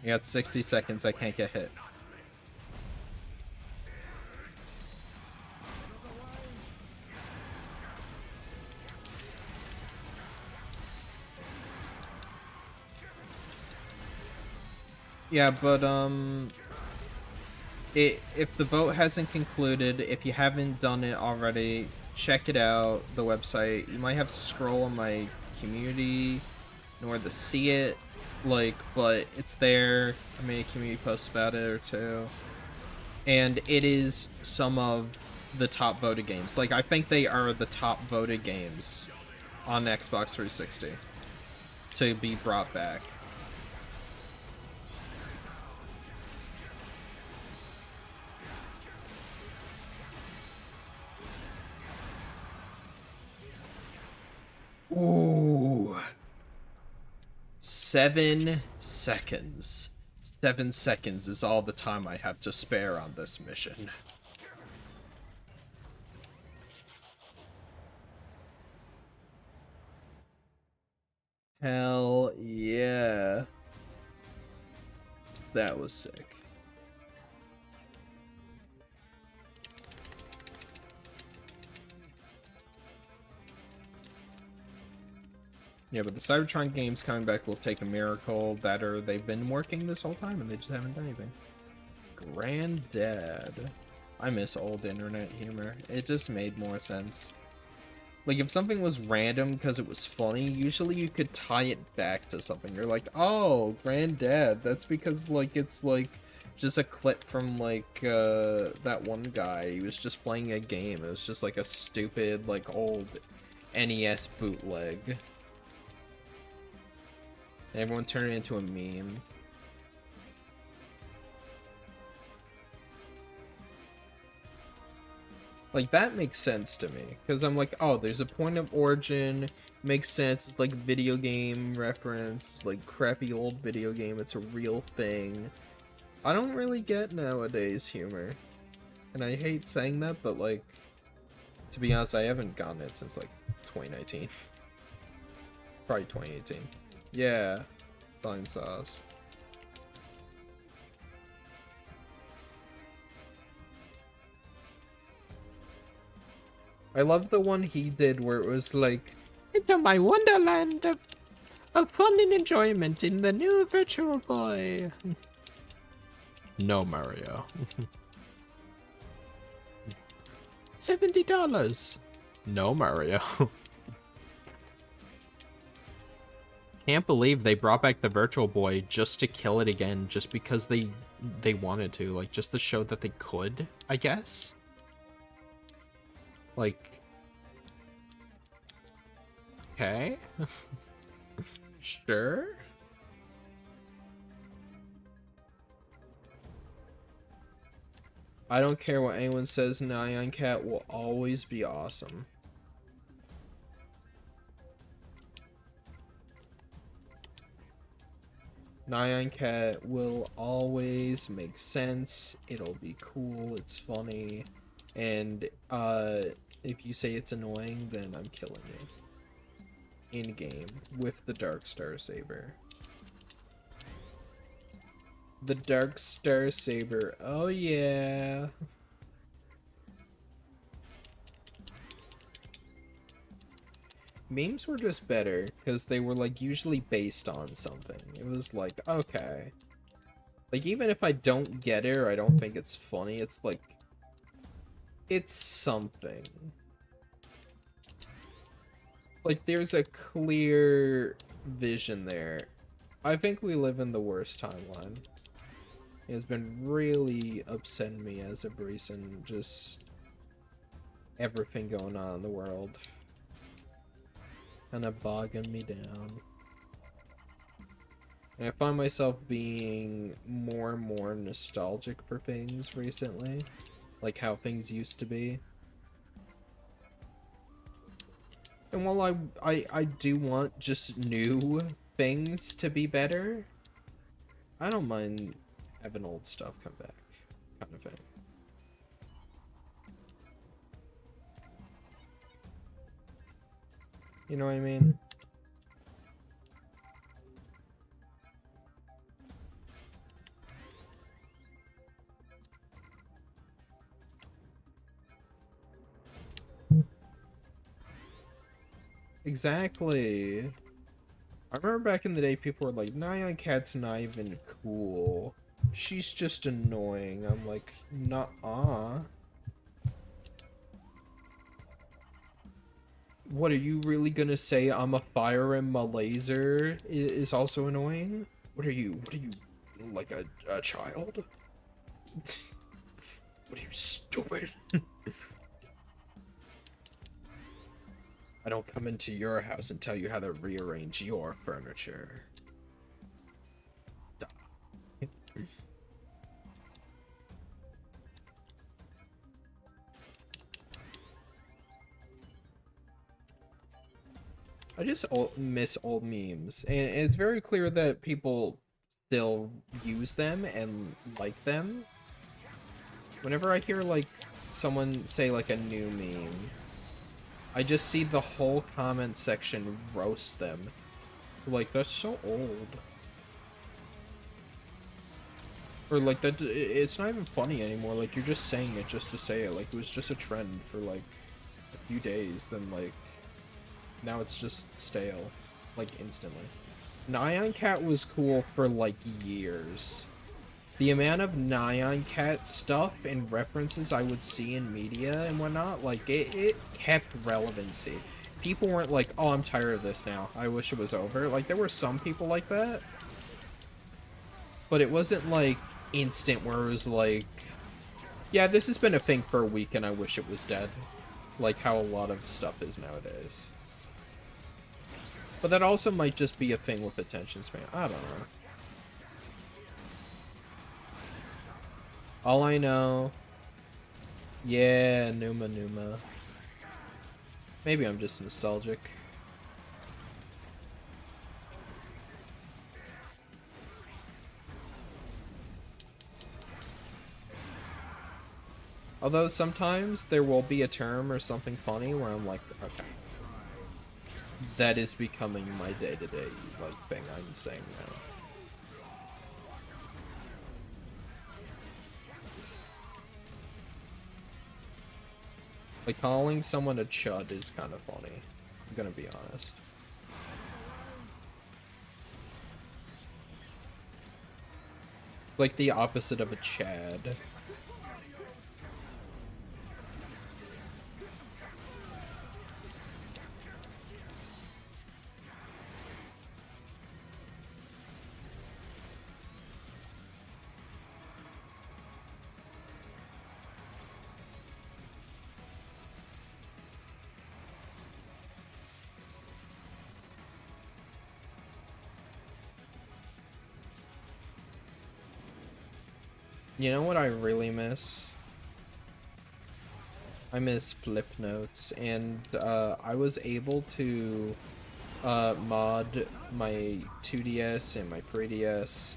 I got 60 seconds, I can't get hit. Yeah, but, if the vote hasn't concluded, if you haven't done it already, check it out, the website. You might have to scroll on my community in order to see it. Like, but it's there. I made a community post about it or two. And it is some of the top voted games. Like, I think they are the top voted games on Xbox 360 to be brought back. Ooh. 7 seconds. 7 seconds is all the time I have to spare on this mission. Hell yeah. That was sick. Yeah, but the Cybertron games coming back will take a miracle better. They've been working this whole time and they just haven't done anything. Granddad. I miss old internet humor. It just made more sense. Like, if something was random because it was funny, usually you could tie it back to something. You're like, oh, Granddad, that's because, like, it's, like, just a clip from, like, that one guy. He was just playing a game. It was just, like, a stupid, like, old NES bootleg. Everyone turned it into a meme. Like, that makes sense to me. Because I'm like, oh, there's a point of origin. Makes sense. It's like video game reference. Like, crappy old video game. It's a real thing. I don't really get nowadays humor. And I hate saying that, but, like, to be honest, I haven't gotten it since, like, 2019. Probably 2018. Yeah. Fine sauce. I love the one he did where it was like, into my wonderland of fun and enjoyment in the new Virtual Boy. No, Mario. $70. No, Mario. Can't believe they brought back the Virtual Boy just to kill it again, just because they wanted to, like, just to show that they could, I guess. Like, okay. Sure. I don't care what anyone says, Nyan Cat will always be awesome. Nyan Cat will always make sense. It'll be cool. It's funny. And if you say it's annoying, then I'm killing you. In game with the Dark Star Saber. The Dark Star Saber. Oh yeah. Memes were just better because they were like usually based on something. It was like, okay. Like, even if I don't get it or I don't think it's funny, it's like, it's something. Like, there's a clear vision there. I think we live in the worst timeline. It has been really upsetting me as of recent, just everything going on in the world. Kind of bogging me down. And I find myself being more and more nostalgic for things recently. Like how things used to be. And while I do want just new things to be better, I don't mind having old stuff come back, kind of thing. You know what I mean? Exactly. I remember back in the day, people were like, Nyan Cat's not even cool. She's just annoying. I'm like, nuh-uh. What, are you really gonna say I'm a fire and my laser is also annoying? What are you, like a child? What are you, stupid? I don't come into your house and tell you how to rearrange your furniture. I just miss old memes, and it's very clear that people still use them and like them. Whenever I hear like someone say like a new meme, I just see the whole comment section roast them So, like, that's so old. Or, like, that, it's not even funny anymore. Like, you're just saying it just to say it. Like, it was just a trend for, like, a few days. Then, like, now it's just stale. Like, instantly. Nyan Cat was cool for, like, years. The amount of Nyan Cat stuff and references I would see in media and whatnot, like, it kept relevancy. People weren't like, oh, I'm tired of this now. I wish it was over. Like, there were some people like that. But it wasn't, like, instant where it was like, yeah, this has been a thing for a week and I wish it was dead. Like how a lot of stuff is nowadays. But that also might just be a thing with attention span. I don't know. All I know... Yeah, Numa. Maybe I'm just nostalgic. Although sometimes there will be a term or something funny where I'm like, okay. That is becoming my day-to-day, like, thing I'm saying now. Like, calling someone a chud is kind of funny. I'm gonna be honest. It's like the opposite of a Chad. You know what I really miss? I miss flip notes, and I was able to mod my 2DS and my 3DS.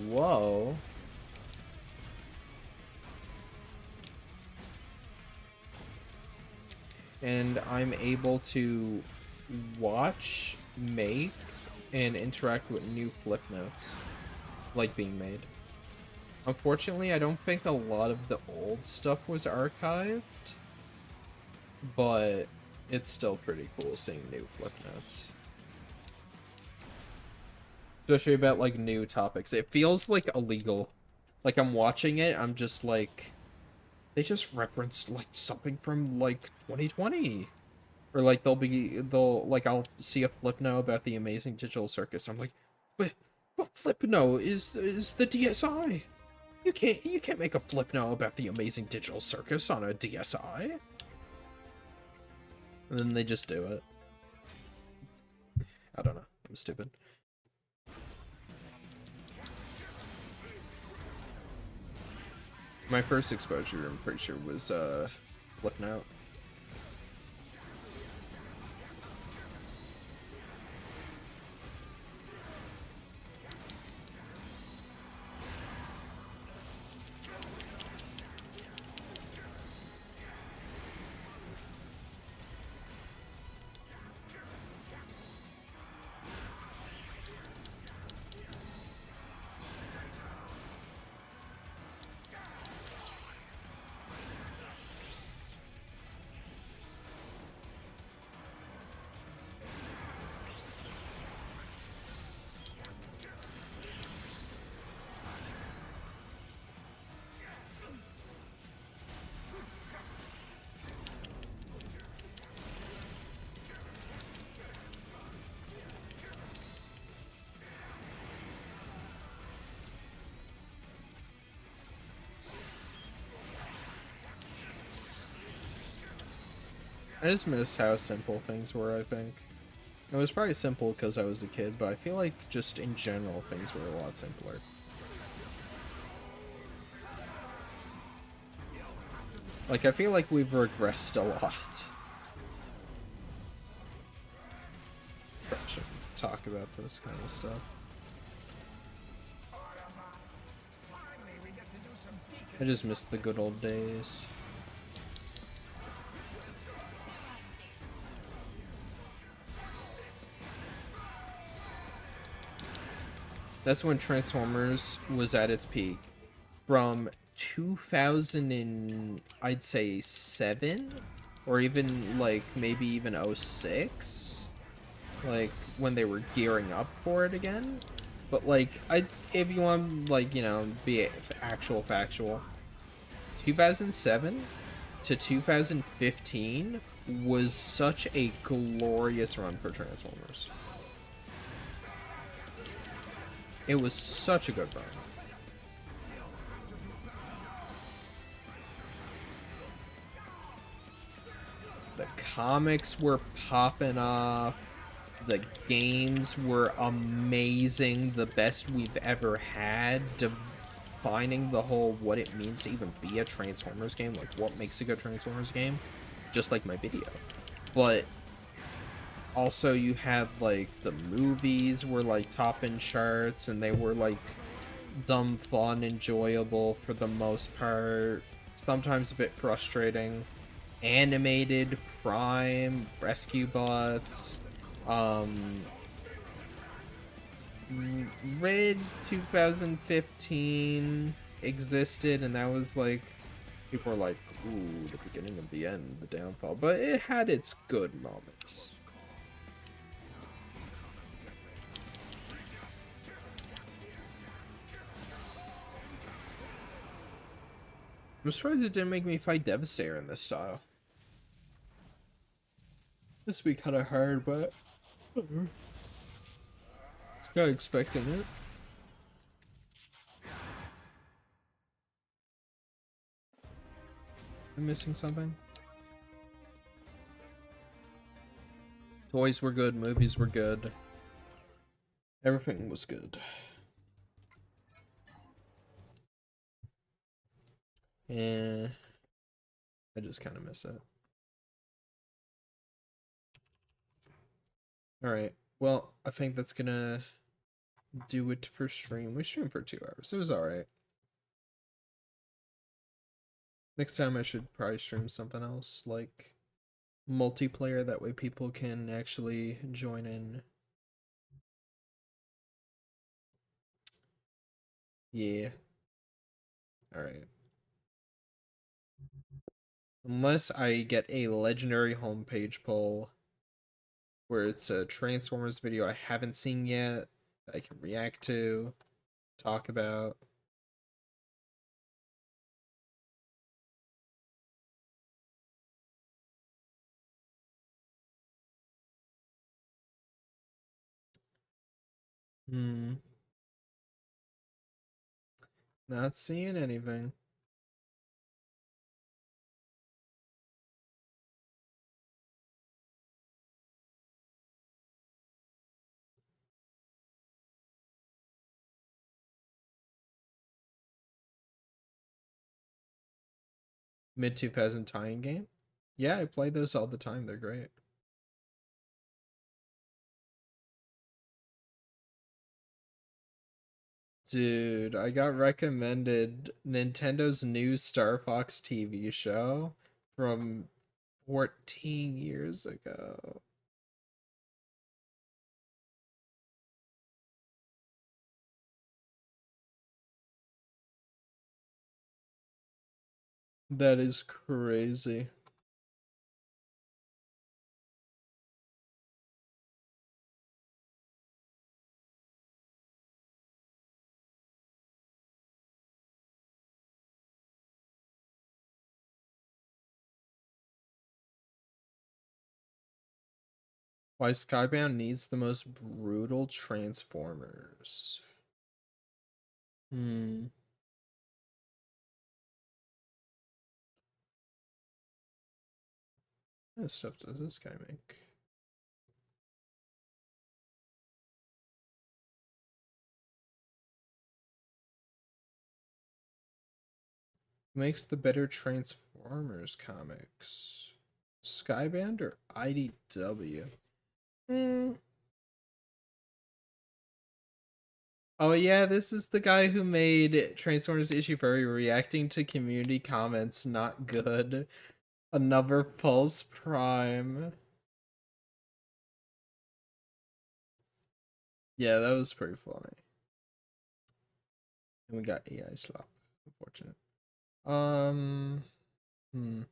Whoa. And I'm able to watch, make, and interact with new flip notes, like being made. Unfortunately, I don't think a lot of the old stuff was archived, but it's still pretty cool seeing new flip notes. Especially about, like, new topics. It feels, like, illegal. Like, I'm watching it, I'm just like... They just referenced, like, something from, like, 2020. Or, like, like, I'll see a flip note about the Amazing Digital Circus. I'm like, but flip note is the DSi. You can't make a flip note about the Amazing Digital Circus on a DSi. And then they just do it. I don't know. I'm stupid. My first exposure, I'm pretty sure, was flip note. I just miss how simple things were, I think. It was probably simple because I was a kid, but I feel like just in general things were a lot simpler. Like, I feel like we've regressed a lot. Probably shouldn't talk about this kind of stuff. I just miss the good old days. That's when Transformers was at its peak. From 2000 and I'd say 7 or even like maybe even '06, like when they were gearing up for it again. But like I if you want like, you know, be actual factual, 2007 to 2015 was such a glorious run for Transformers. It was such a good run. The comics were popping off. The games were amazing. The best we've ever had. Defining the whole what it means to even be a Transformers game. Like what makes a good Transformers game. Just like my video. But also you have like the movies were like topping charts. And they were like dumb, fun, enjoyable for the most part. Sometimes a bit frustrating. Animated, Prime, Rescue Bots, Red 2015 existed, and that was like, people were like, ooh, the beginning of the end, the downfall, but it had its good moments. I'm surprised it didn't make me fight Devastator in this style. This would be kind of hard, but I was kind of expecting it. I'm missing something. Toys were good, movies were good. Everything was good. And I just kind of miss it. Alright, well, I think that's gonna do it for stream. We streamed for 2 hours. It was alright. Next time I should probably stream something else, like multiplayer, that way people can actually join in. Yeah. Alright. Unless I get a legendary homepage poll where it's a Transformers video I haven't seen yet, that I can react to, talk about. Not seeing anything. Mid 2000 tie-in game? Yeah, I play those all the time. They're great. Dude, I got recommended Nintendo's new Star Fox TV show from 14 years ago. That is crazy. Why Skybound needs the most brutal Transformers. What stuff does this guy make? Makes the better Transformers comics? Skybound or IDW? Oh yeah, this is the guy who made Transformers issue furry reacting to community comments not good. Another Pulse Prime. Yeah, that was pretty funny. And we got AI slop. Unfortunate. Hmm.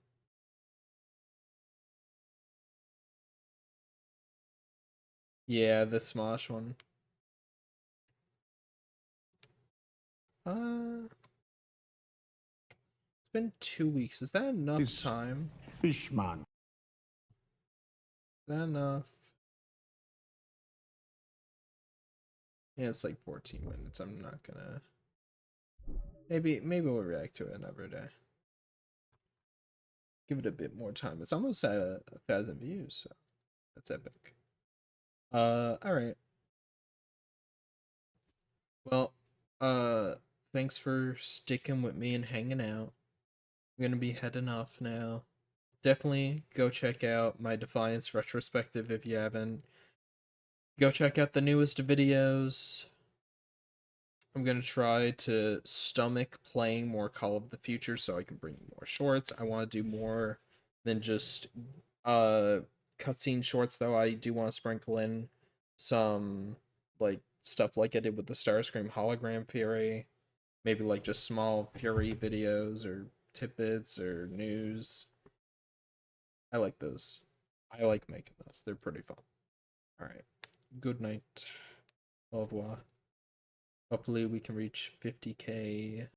Yeah, the Smosh one. It's been 2 weeks. Is that enough time? Fishman. Is that enough? Yeah, it's like 14 minutes. I'm not gonna. Maybe we'll react to it another day. Give it a bit more time. It's almost at 1,000 views, so that's epic. All right. Well, thanks for sticking with me and hanging out. I'm gonna be heading off now. Definitely go check out my Defiance retrospective if you haven't. Go check out the newest videos. I'm gonna try to stomach playing more Call of the Future so I can bring you more shorts. I want to do more than just cutscene shorts though. I do want to sprinkle in some like stuff like I did with the Starscream hologram Fury. Maybe like just small Fury videos or tidbits or news. I like those. I like making those. They're pretty fun. Alright. Good night. Au revoir. Hopefully we can reach 50k